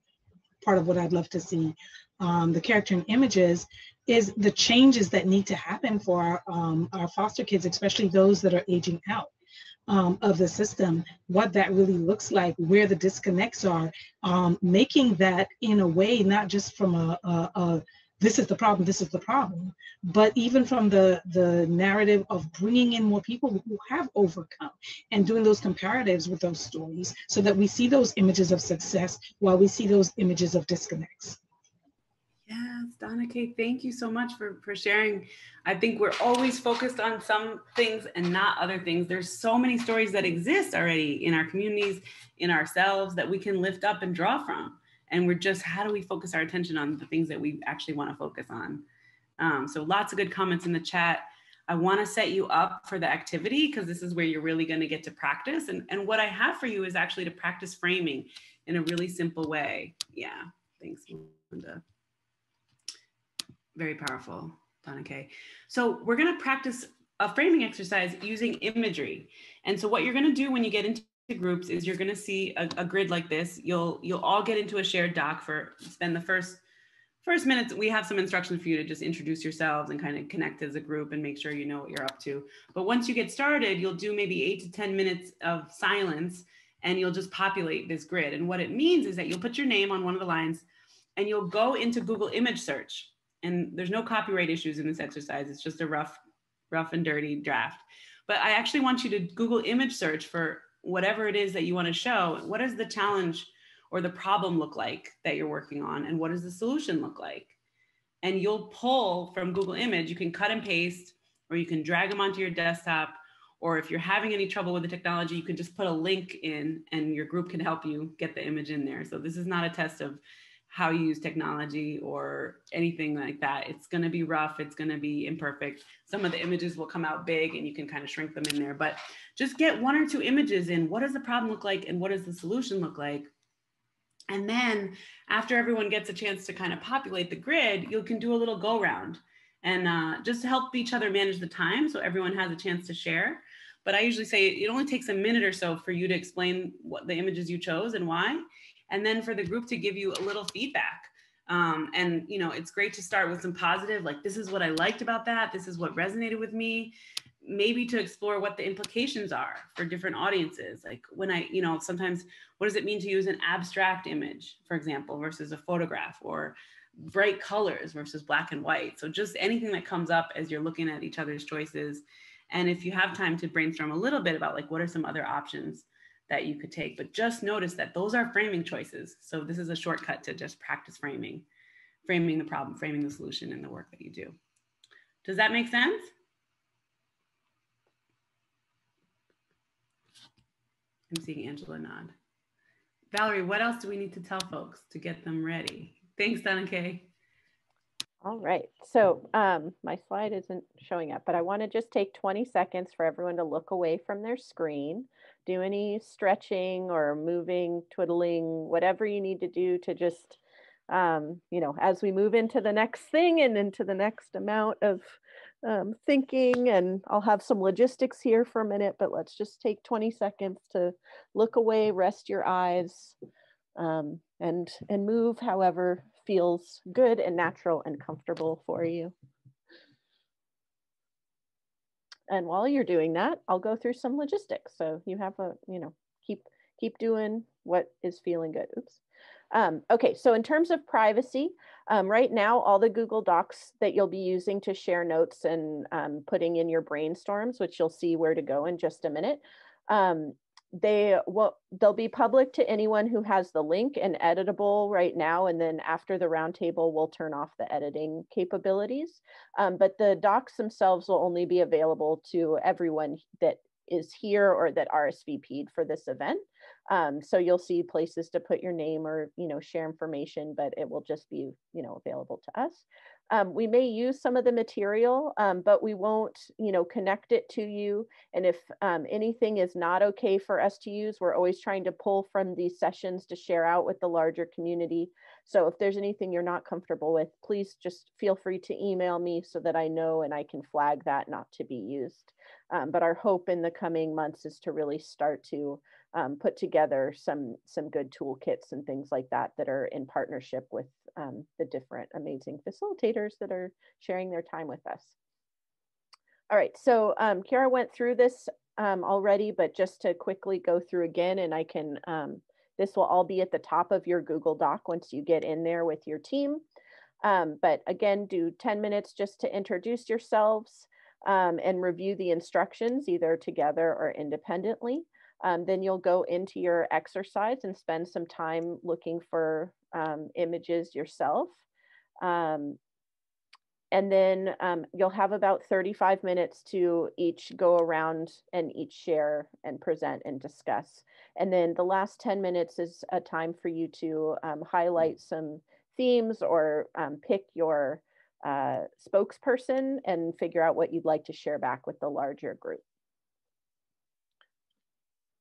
S4: part of what I'd love to see, the character and images, is the changes that need to happen for our foster kids, especially those that are aging out of the system, what that really looks like, where the disconnects are, making that in a way, not just from a this is the problem, but even from the narrative of bringing in more people who have overcome and doing those comparatives with those stories so that we see those images of success while we see those images of disconnects.
S2: Yes, Donna Kay, thank you so much for sharing. I think we're always focused on some things and not other things. There's so many stories that exist already in our communities, in ourselves, that we can lift up and draw from. And we're just, how do we focus our attention on the things that we actually want to focus on? So lots of good comments in the chat. I want to set you up for the activity because this is where you're really going to get to practice. And what I have for you is actually to practice framing in a really simple way. Yeah, thanks, Linda. Very powerful, Donna Kay. So we're going to practice a framing exercise using imagery. And so what you're going to do when you get into groups is you're going to see a grid like this. You'll all get into a shared doc for spend the first minutes. We have some instructions for you to just introduce yourselves and kind of connect as a group and make sure you know what you're up to. But once you get started, you'll do maybe 8 to 10 minutes of silence and you'll just populate this grid. And what it means is that you'll put your name on one of the lines and you'll go into Google image search. And there's no copyright issues in this exercise. It's just a rough and dirty draft. But I actually want you to Google image search for whatever it is that you want to show. What does the challenge or the problem look like that you're working on? And what does the solution look like? And you'll pull from Google Image. You can cut and paste, or you can drag them onto your desktop. Or if you're having any trouble with the technology, you can just put a link in and your group can help you get the image in there. So this is not a test of how you use technology or anything like that. It's going to be rough. It's going to be imperfect. Some of the images will come out big and you can kind of shrink them in there, but just get 1 or 2 images in. What does the problem look like? And what does the solution look like? And then after everyone gets a chance to kind of populate the grid, you can do a little go round and just help each other manage the time so everyone has a chance to share. But I usually say it only takes a minute or so for you to explain what the images you chose and why. And then for the group to give you a little feedback. And it's great to start with some positive, like, this is what I liked about that. This is what resonated with me. Maybe to explore what the implications are for different audiences. Like when sometimes, what does it mean to use an abstract image, for example, versus a photograph, or bright colors versus black and white. So just anything that comes up as you're looking at each other's choices. And if you have time to brainstorm a little bit about like, what are some other options that you could take, but just notice that those are framing choices. So this is a shortcut to just practice framing the problem, framing the solution in the work that you do. Does that make sense? I'm seeing Angela nod. Valerie, what else do we need to tell folks to get them ready? Thanks, Donna Kay.
S1: All right, so my slide isn't showing up, but I want to just take 20 seconds for everyone to look away from their screen, do any stretching or moving, twiddling, whatever you need to do to just, as we move into the next thing and into the next amount of thinking, and I'll have some logistics here for a minute, but let's just take 20 seconds to look away, rest your eyes, and move however feels good and natural and comfortable for you. And while you're doing that, I'll go through some logistics. So you have keep doing what is feeling good. Oops. Okay, so in terms of privacy, right now, all the Google Docs that you'll be using to share notes and putting in your brainstorms, which you'll see where to go in just a minute, they'll be public to anyone who has the link and editable right now. And then after the roundtable, we'll turn off the editing capabilities. But the docs themselves will only be available to everyone that is here or that RSVP'd for this event. So you'll see places to put your name or, share information, but it will just be, available to us. We may use some of the material, but we won't, connect it to you. And if anything is not okay for us to use, we're always trying to pull from these sessions to share out with the larger community. So if there's anything you're not comfortable with, please just feel free to email me so that I know and I can flag that not to be used. But our hope in the coming months is to really start to put together some good toolkits and things like that that are in partnership with the different amazing facilitators that are sharing their time with us. All right, so Kiara went through this already, but just to quickly go through again, and I can, this will all be at the top of your Google Doc once you get in there with your team. But again, do 10 minutes just to introduce yourselves and review the instructions either together or independently. Then you'll go into your exercise and spend some time looking for images yourself. And then you'll have about 35 minutes to each go around and each share and present and discuss. And then the last 10 minutes is a time for you to highlight some themes or pick your spokesperson and figure out what you'd like to share back with the larger group.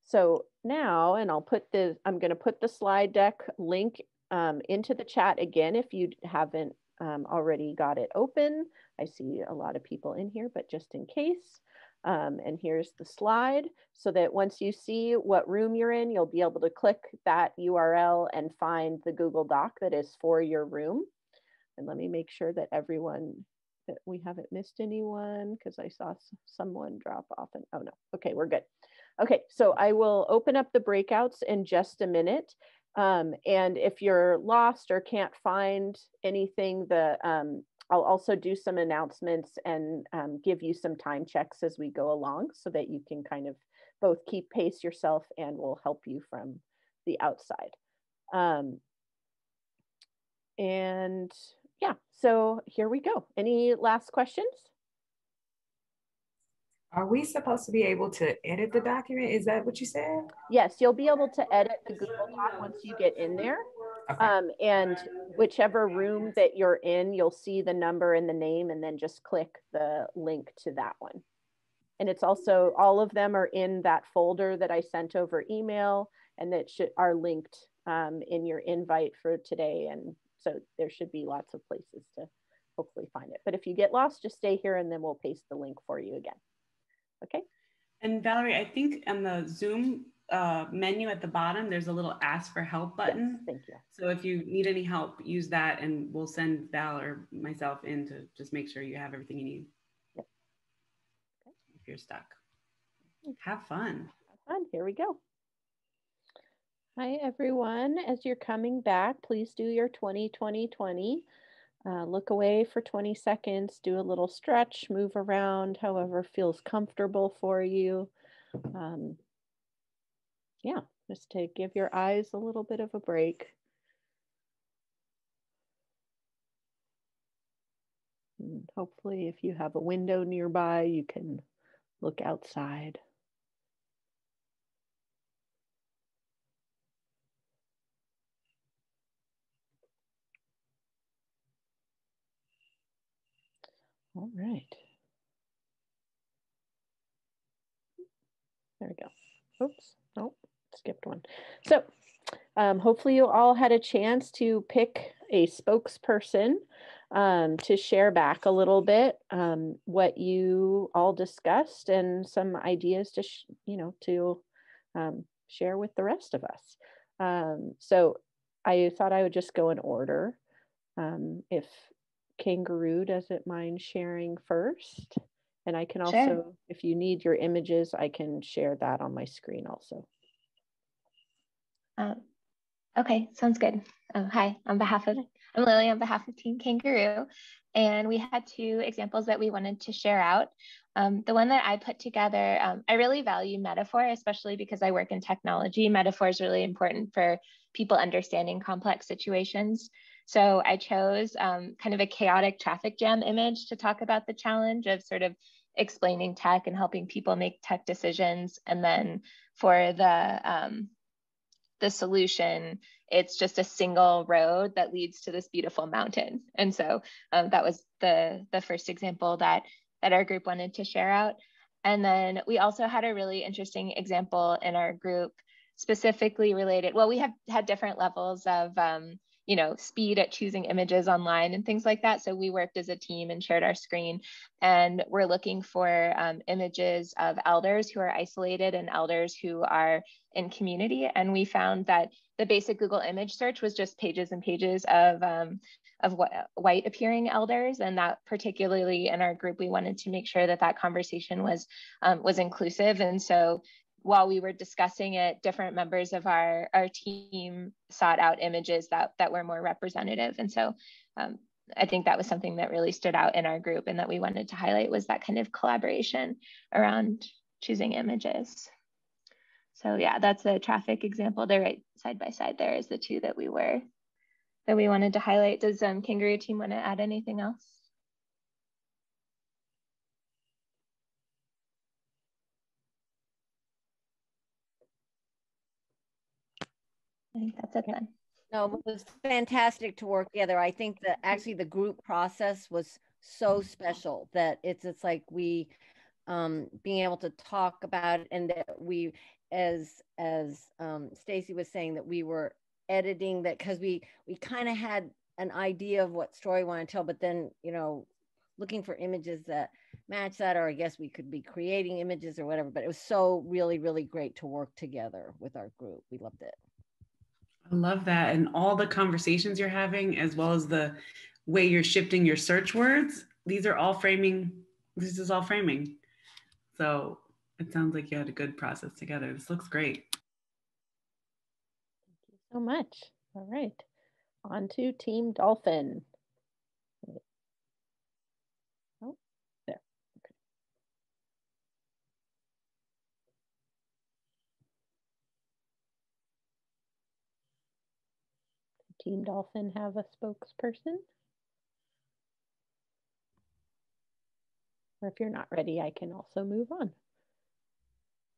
S1: So now, and I'm going to put the slide deck link into the chat again if you haven't already got it open. I see a lot of people in here, but just in case. And here's the slide so that once you see what room you're in, you'll be able to click that URL and find the Google Doc that is for your room. And let me make sure that that we haven't missed anyone because I saw someone drop off and oh no, okay, we're good. Okay, so I will open up the breakouts in just a minute. And if you're lost or can't find anything, I'll also do some announcements and give you some time checks as we go along so that you can kind of both keep pace yourself and will help you from the outside. And yeah, so here we go. Any last questions?
S3: Are we supposed to be able to edit the document? Is that what you said?
S1: Yes, you'll be able to edit the Google Doc once you get in there. Okay. And whichever room that you're in, you'll see the number and the name and then just click the link to that one. And it's also, all of them are in that folder that I sent over email and that are linked in your invite for today. And so there should be lots of places to hopefully find it. But if you get lost, just stay here and then we'll paste the link for you again. Okay.
S2: And Valerie, I think on the Zoom menu at the bottom, there's a little ask for help button.
S1: Yes, thank you.
S2: So if you need any help, use that and we'll send Val or myself in to just make sure you have everything you need.
S1: Yep. Okay.
S2: If you're stuck. Have fun.
S1: Have fun. Here we go. Hi, everyone. As you're coming back, please do your 20-20-20. Look away for 20 seconds, do a little stretch, move around, however feels comfortable for you. Yeah, just to give your eyes a little bit of a break. And hopefully, if you have a window nearby, you can look outside. All right. There we go. Oops, nope, skipped one. So hopefully you all had a chance to pick a spokesperson to share back a little bit what you all discussed and some ideas to, share with the rest of us. So I thought I would just go in order. If Kangaroo doesn't mind sharing first. And I can also, sure, if you need your images, I can share that on my screen also.
S5: Okay, sounds good. Hi, I'm Lily on behalf of Team Kangaroo. And we had two examples that we wanted to share out. The one that I put together, I really value metaphor, especially because I work in technology. Metaphor is really important for people understanding complex situations. So I chose kind of a chaotic traffic jam image to talk about the challenge of sort of explaining tech and helping people make tech decisions. And then for the the solution, it's just a single road that leads to this beautiful mountain. And so that was the first example that our group wanted to share out. And then we also had a really interesting example in our group specifically related, well, we have had different levels of you know, speed at choosing images online and things like that. So we worked as a team and shared our screen, and we're looking for images of elders who are isolated and elders who are in community. And we found that the basic Google image search was just pages and pages of white appearing elders. And that particularly in our group, we wanted to make sure that that conversation was inclusive. And so while we were discussing it, different members of our team sought out images that were more representative. And so I think that was something that really stood out in our group and that we wanted to highlight, was that kind of collaboration around choosing images. So yeah, that's a traffic example. They're right side by side there is the two that we wanted to highlight. Does Kangaroo team want to add anything else? I think that's it then.
S6: No, it was fantastic to work together. I think that actually the group process was so special that it's like we being able to talk about it, and that we, as Stacy was saying, that we were editing that because we kind of had an idea of what story we want to tell, but then, you know, looking for images that match that, or I guess we could be creating images or whatever. But it was so really, really great to work together with our group. We loved it.
S2: I love that. And all the conversations you're having, as well as the way you're shifting your search words, these are all framing. This is all framing. So it sounds like you had a good process together. This looks great.
S1: Thank you so much. All right. On to Team Dolphin. Oh, there. Okay. Team Dolphin have a spokesperson? Or if you're not ready, I can also move on.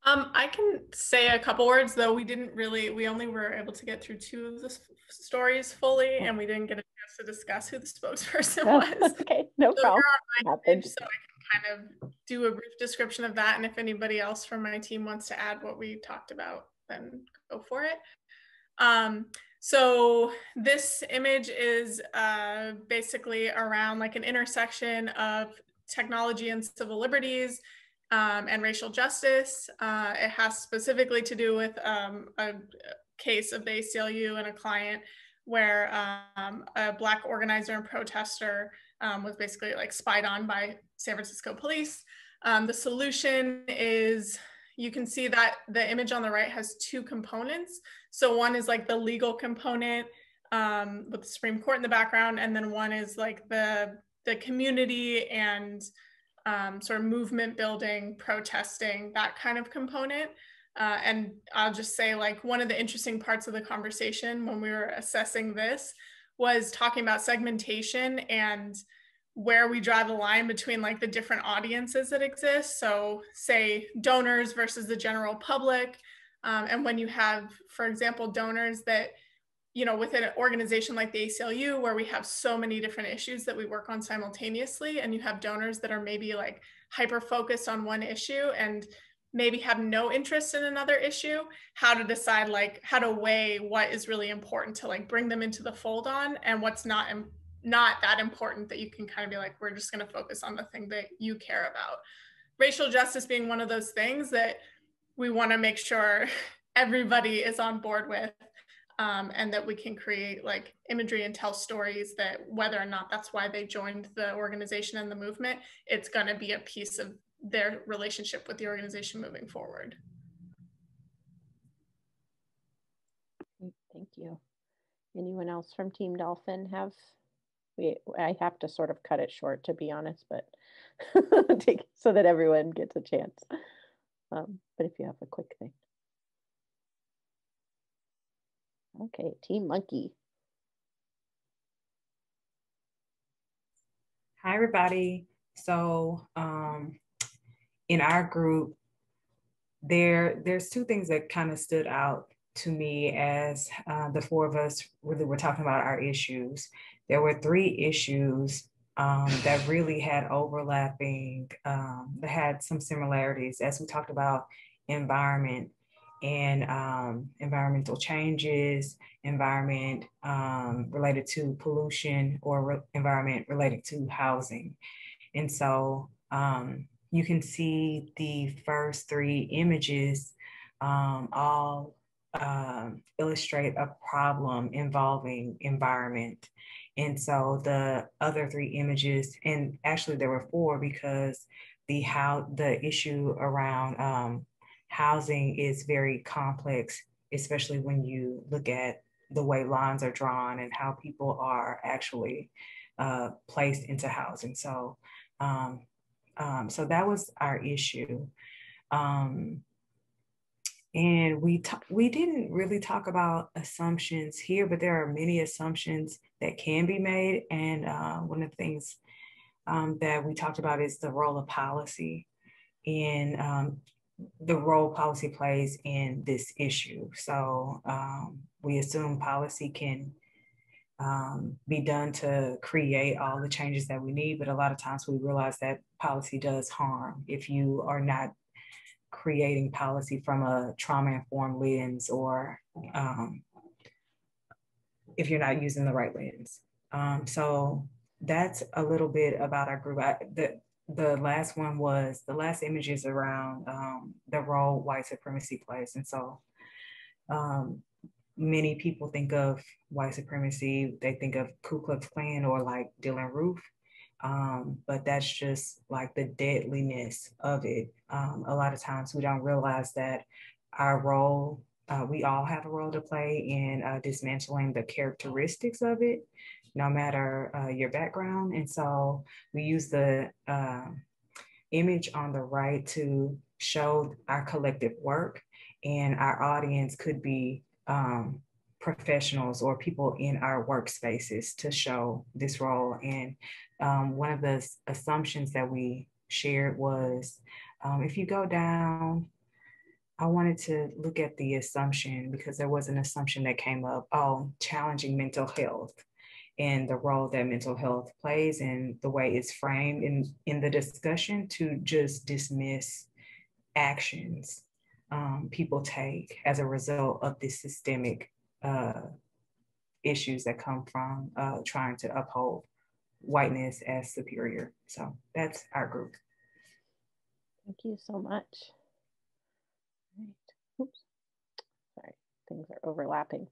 S7: I can say a couple words, though we only were able to get through 2 of the stories fully, and we didn't get a chance to discuss who the spokesperson was.
S1: Okay, no problem.
S7: So I can kind of do a brief description of that, and if anybody else from my team wants to add what we talked about, then go for it. So this image is basically around like an intersection of technology and civil liberties and racial justice. It has specifically to do with a case of the ACLU and a client where a Black organizer and protester was basically like spied on by San Francisco police. The solution is, you can see that the image on the right has 2 components. So one is like the legal component with the Supreme Court in the background, and then one is like the community and sort of movement building, protesting, that kind of component. And I'll just say, like, one of the interesting parts of the conversation when we were assessing this was talking about segmentation and where we draw the line between like the different audiences that exist. So say donors versus the general public. And when you have, for example, donors that, you know, within an organization like the ACLU, where we have so many different issues that we work on simultaneously, and you have donors that are maybe like hyper focused on one issue and maybe have no interest in another issue, how to decide, like, how to weigh what is really important to like bring them into the fold on, and what's not that important that you can kind of be like, we're just going to focus on the thing that you care about. Racial justice being one of those things that we want to make sure everybody is on board with, and that we can create like imagery and tell stories that, whether or not that's why they joined the organization and the movement, it's going to be a piece of their relationship with the organization moving forward.
S1: Thank you. Anyone else from Team Dolphin have? I have to sort of cut it short, to be honest, but so that everyone gets a chance. But if you have a quick thing. Okay, Team Monkey.
S3: Hi, everybody. So in our group, there's 2 things that kind of stood out to me as the four of us really were talking about our issues. There were three issues that really had overlapping, that had some similarities as we talked about environment and environmental changes, environment related to pollution, or environment related to housing. And so you can see the first three images all illustrate a problem involving environment. And so the other three images, and actually there were four, because the issue around housing is very complex, especially when you look at the way lines are drawn and how people are actually placed into housing. So, so that was our issue. And we didn't really talk about assumptions here, but there are many assumptions that can be made. And one of the things that we talked about is the role of policy and the role policy plays in this issue. So we assume policy can be done to create all the changes that we need, but a lot of times we realize that policy does harm if you are not creating policy from a trauma-informed lens, or if you're not using the right lens. So that's a little bit about our group. The last one was, the last image is around the role white supremacy plays. And so many people think of white supremacy, they think of Ku Klux Klan or like Dylann Roof. But that's just like the deadliness of it. A lot of times we don't realize that our role, we all have a role to play in dismantling the characteristics of it, no matter your background. And so we use the image on the right to show our collective work, and our audience could be professionals or people in our workspaces to show this role. And one of the assumptions that we shared was, if you go down, I wanted to look at the assumption, because there was an assumption that came up, challenging mental health and the role that mental health plays, and the way it's framed in the discussion to just dismiss actions people take as a result of this systemic issues that come from trying to uphold whiteness as superior. So that's our group.
S1: Thank you so much. All right. Oops. Sorry, things are overlapping.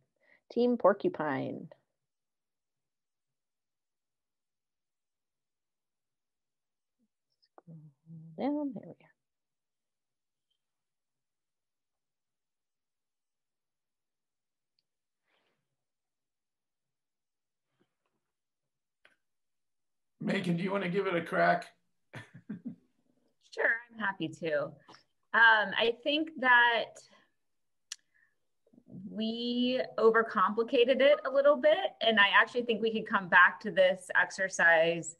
S1: Team Porcupine. Scroll down, there we go.
S8: Megan, do you want to give it a crack?
S9: Sure, I'm happy to. I think that we overcomplicated it a little bit, and I actually think we could come back to this exercise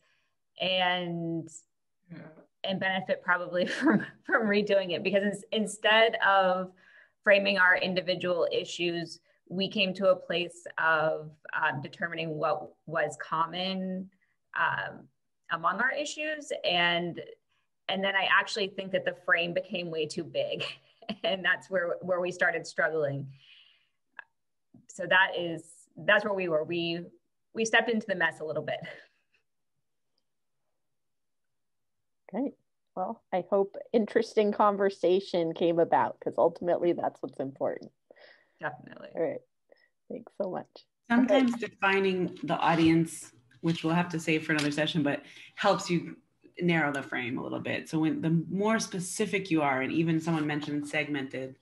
S9: and benefit probably from redoing it, because instead of framing our individual issues, we came to a place of determining what was common among our issues, and then I actually think that the frame became way too big, and that's where we started struggling. So that's where we were. We stepped into the mess a little bit.
S1: Great. Well, I hope interesting conversation came about, because ultimately that's what's important.
S9: Definitely.
S1: All right. Thanks so much.
S2: Sometimes defining the audience, which we'll have to save for another session, but helps you narrow the frame a little bit. So when the more specific you are, and even someone mentioned segmented,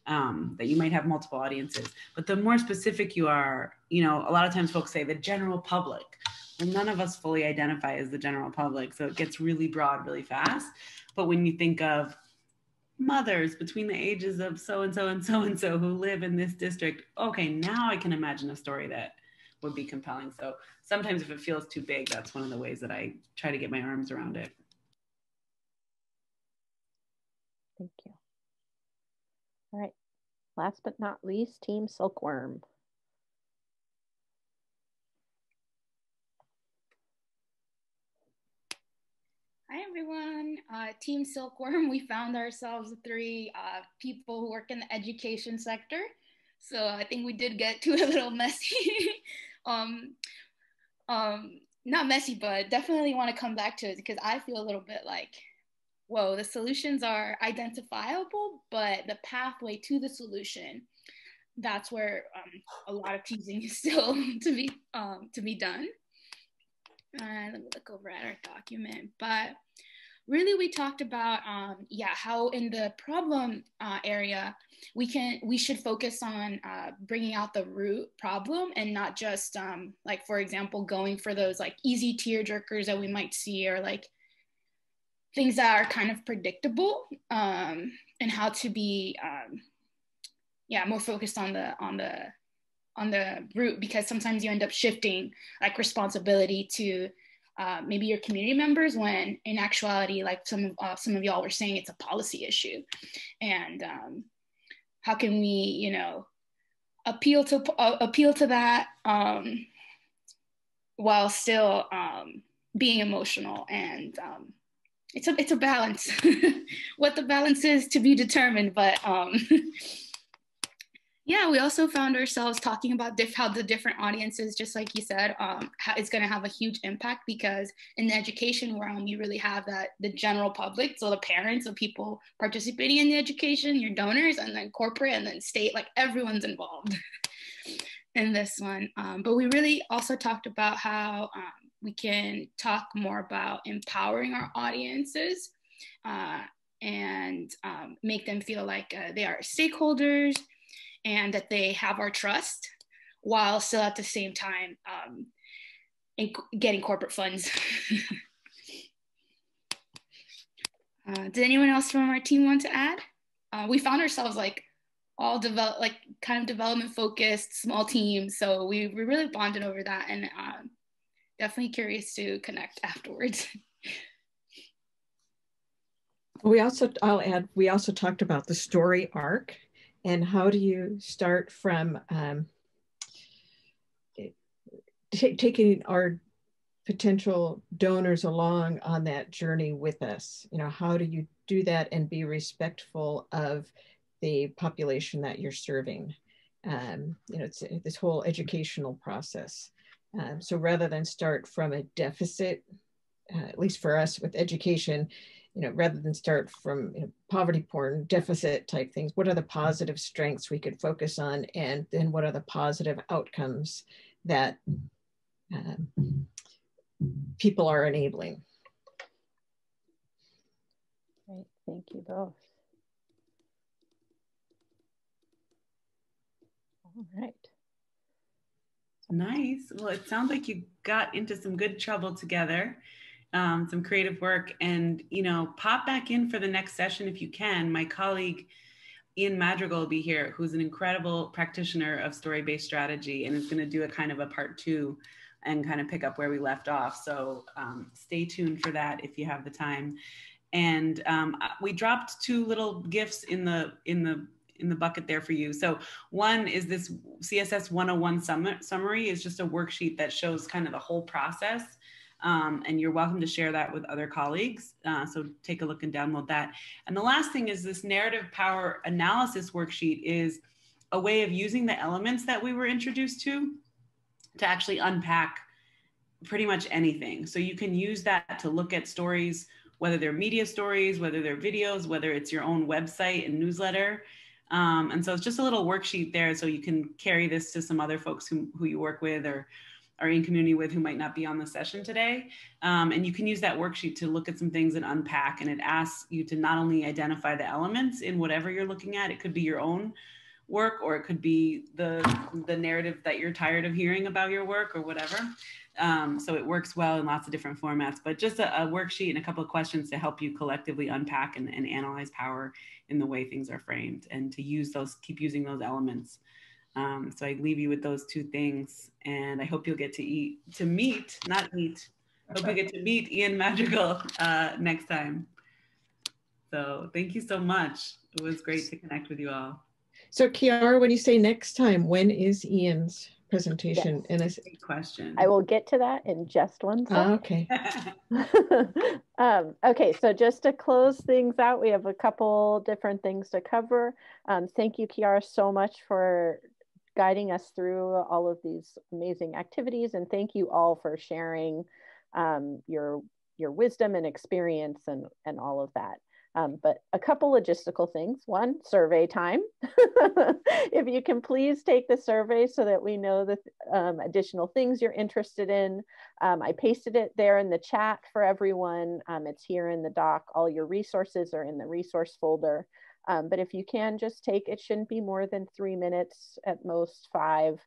S2: that you might have multiple audiences, but the more specific you are, a lot of times folks say the general public. Well, none of us fully identify as the general public, so it gets really broad really fast. But when you think of mothers between the ages of so-and-so and so-and-so who live in this district, okay, now I can imagine a story that would be compelling. So sometimes if it feels too big, that's one of the ways that I try to get my arms around it.
S1: Thank you. All right. Last but not least, Team Silkworm.
S10: Hi everyone, Team Silkworm. We found ourselves three people who work in the education sector. So I think we did get to a little messy. Not messy, but definitely want to come back to it because I feel a little bit like, whoa, the solutions are identifiable, but the pathway to the solution, that's where a lot of teasing is still to be done. Let me look over at our document, but really we talked about how in the problem area we should focus on bringing out the root problem and not just like, for example, going for those like easy tearjerkers that we might see, or like things that are kind of predictable, and how to be more focused on the root, because sometimes you end up shifting like responsibility to maybe your community members, when in actuality, like some of y'all were saying, it's a policy issue. And how can we, you know, appeal to that while still being emotional? And it's a balance. What the balance is to be determined, but yeah, we also found ourselves talking about how the different audiences, just like you said, is going to have a huge impact, because in the education realm, you really have the general public, so the parents of people participating in the education, your donors, and then corporate, and then state, like everyone's involved in this one. But we really also talked about how we can talk more about empowering our audiences and make them feel like they are stakeholders, and that they have our trust, while still at the same time getting corporate funds. Did anyone else from our team want to add? We found ourselves like all kind of development focused, small teams. So we really bonded over that, and definitely curious to connect afterwards.
S11: We also talked about the story arc. And how do you start from taking our potential donors along on that journey with us? You know, how do you do that and be respectful of the population that you're serving? You know, it's this whole educational process. So rather than start from a deficit, at least for us with education, you know, rather than start from poverty porn, deficit type things, what are the positive strengths we could focus on? And then what are the positive outcomes that people are enabling?
S1: Great, thank you both. All right.
S2: Nice. Well, it sounds like you got into some good trouble together. Some creative work, and pop back in for the next session if you can. My colleague Ian Madrigal will be here, who's an incredible practitioner of story-based strategy, and is going to do a kind of a part 2 and kind of pick up where we left off. So stay tuned for that if you have the time. And we dropped 2 little gifts in the bucket there for you. So one is this CSS 101 summary. Is just a worksheet that shows kind of the whole process. And you're welcome to share that with other colleagues. So take a look and download that. And the last thing is this narrative power analysis worksheet is a way of using the elements that we were introduced to actually unpack pretty much anything. So you can use that to look at stories, whether they're media stories, whether they're videos, whether it's your own website and newsletter. And so it's just a little worksheet there, so you can carry this to some other folks who you work with or are in community with who might not be on the session today. And you can use that worksheet to look at some things and unpack, and it asks you to not only identify the elements in whatever you're looking at, it could be your own work, or it could be the narrative that you're tired of hearing about your work or whatever. So it works well in lots of different formats, but just a worksheet and a couple of questions to help you collectively unpack and analyze power in the way things are framed, and to use those, keep using those elements. So I leave you with those 2 things, and I hope you'll get to meet Ian Madrigal next time. So thank you so much. It was great to connect with you all.
S11: So Kiara, when you say next time, when is Ian's presentation?
S1: Yes.
S11: And
S2: Great question.
S1: I will get to that in just one second.
S11: Okay.
S1: Okay, so just to close things out, we have a couple different things to cover. Thank you, Kiara, so much for guiding us through all of these amazing activities, and thank you all for sharing your wisdom and experience and all of that. But a couple logistical things. One, survey time. If you can please take the survey so that we know the additional things you're interested in. I pasted it there in the chat for everyone. It's here in the doc. All your resources are in the resource folder. But if you can just take, it shouldn't be more than 3 minutes, at most 5,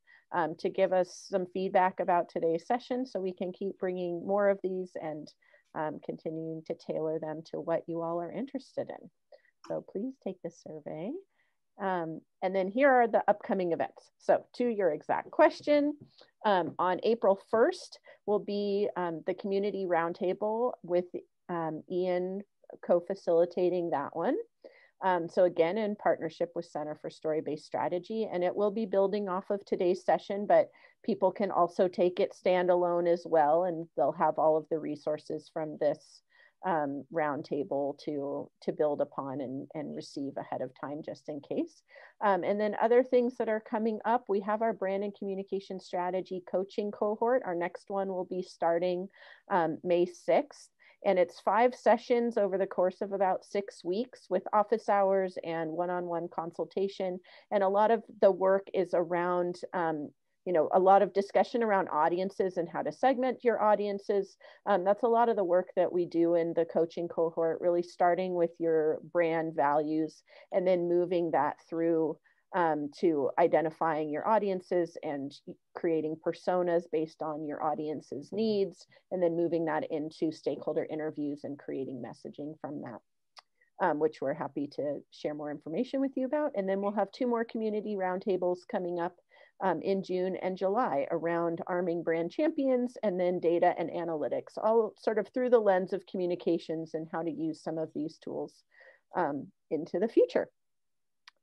S1: to give us some feedback about today's session so we can keep bringing more of these and continuing to tailor them to what you all are interested in. So please take the survey. And then here are the upcoming events. So to your exact question, on April 1st will be the Community Roundtable with Ian co-facilitating that one. So again, in partnership with Center for Story-Based Strategy, and it will be building off of today's session, but people can also take it standalone as well, and they'll have all of the resources from this roundtable to build upon and receive ahead of time, just in case. And then other things that are coming up, we have our brand and communication strategy coaching cohort. Our next one will be starting May 6th. And it's 5 sessions over the course of about 6 weeks with office hours and one-on-one consultation. And a lot of the work is around, a lot of discussion around audiences and how to segment your audiences. That's a lot of the work that we do in the coaching cohort, really starting with your brand values and then moving that through to identifying your audiences and creating personas based on your audience's needs, and then moving that into stakeholder interviews and creating messaging from that, which we're happy to share more information with you about. And then we'll have 2 more community roundtables coming up in June and July around arming brand champions and then data and analytics, all sort of through the lens of communications and how to use some of these tools into the future.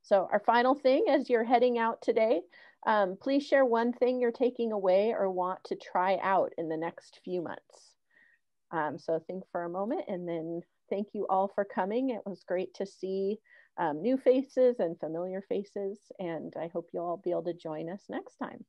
S1: So our final thing as you're heading out today, please share one thing you're taking away or want to try out in the next few months. So think for a moment, and then thank you all for coming. It was great to see new faces and familiar faces, and I hope you'll all be able to join us next time.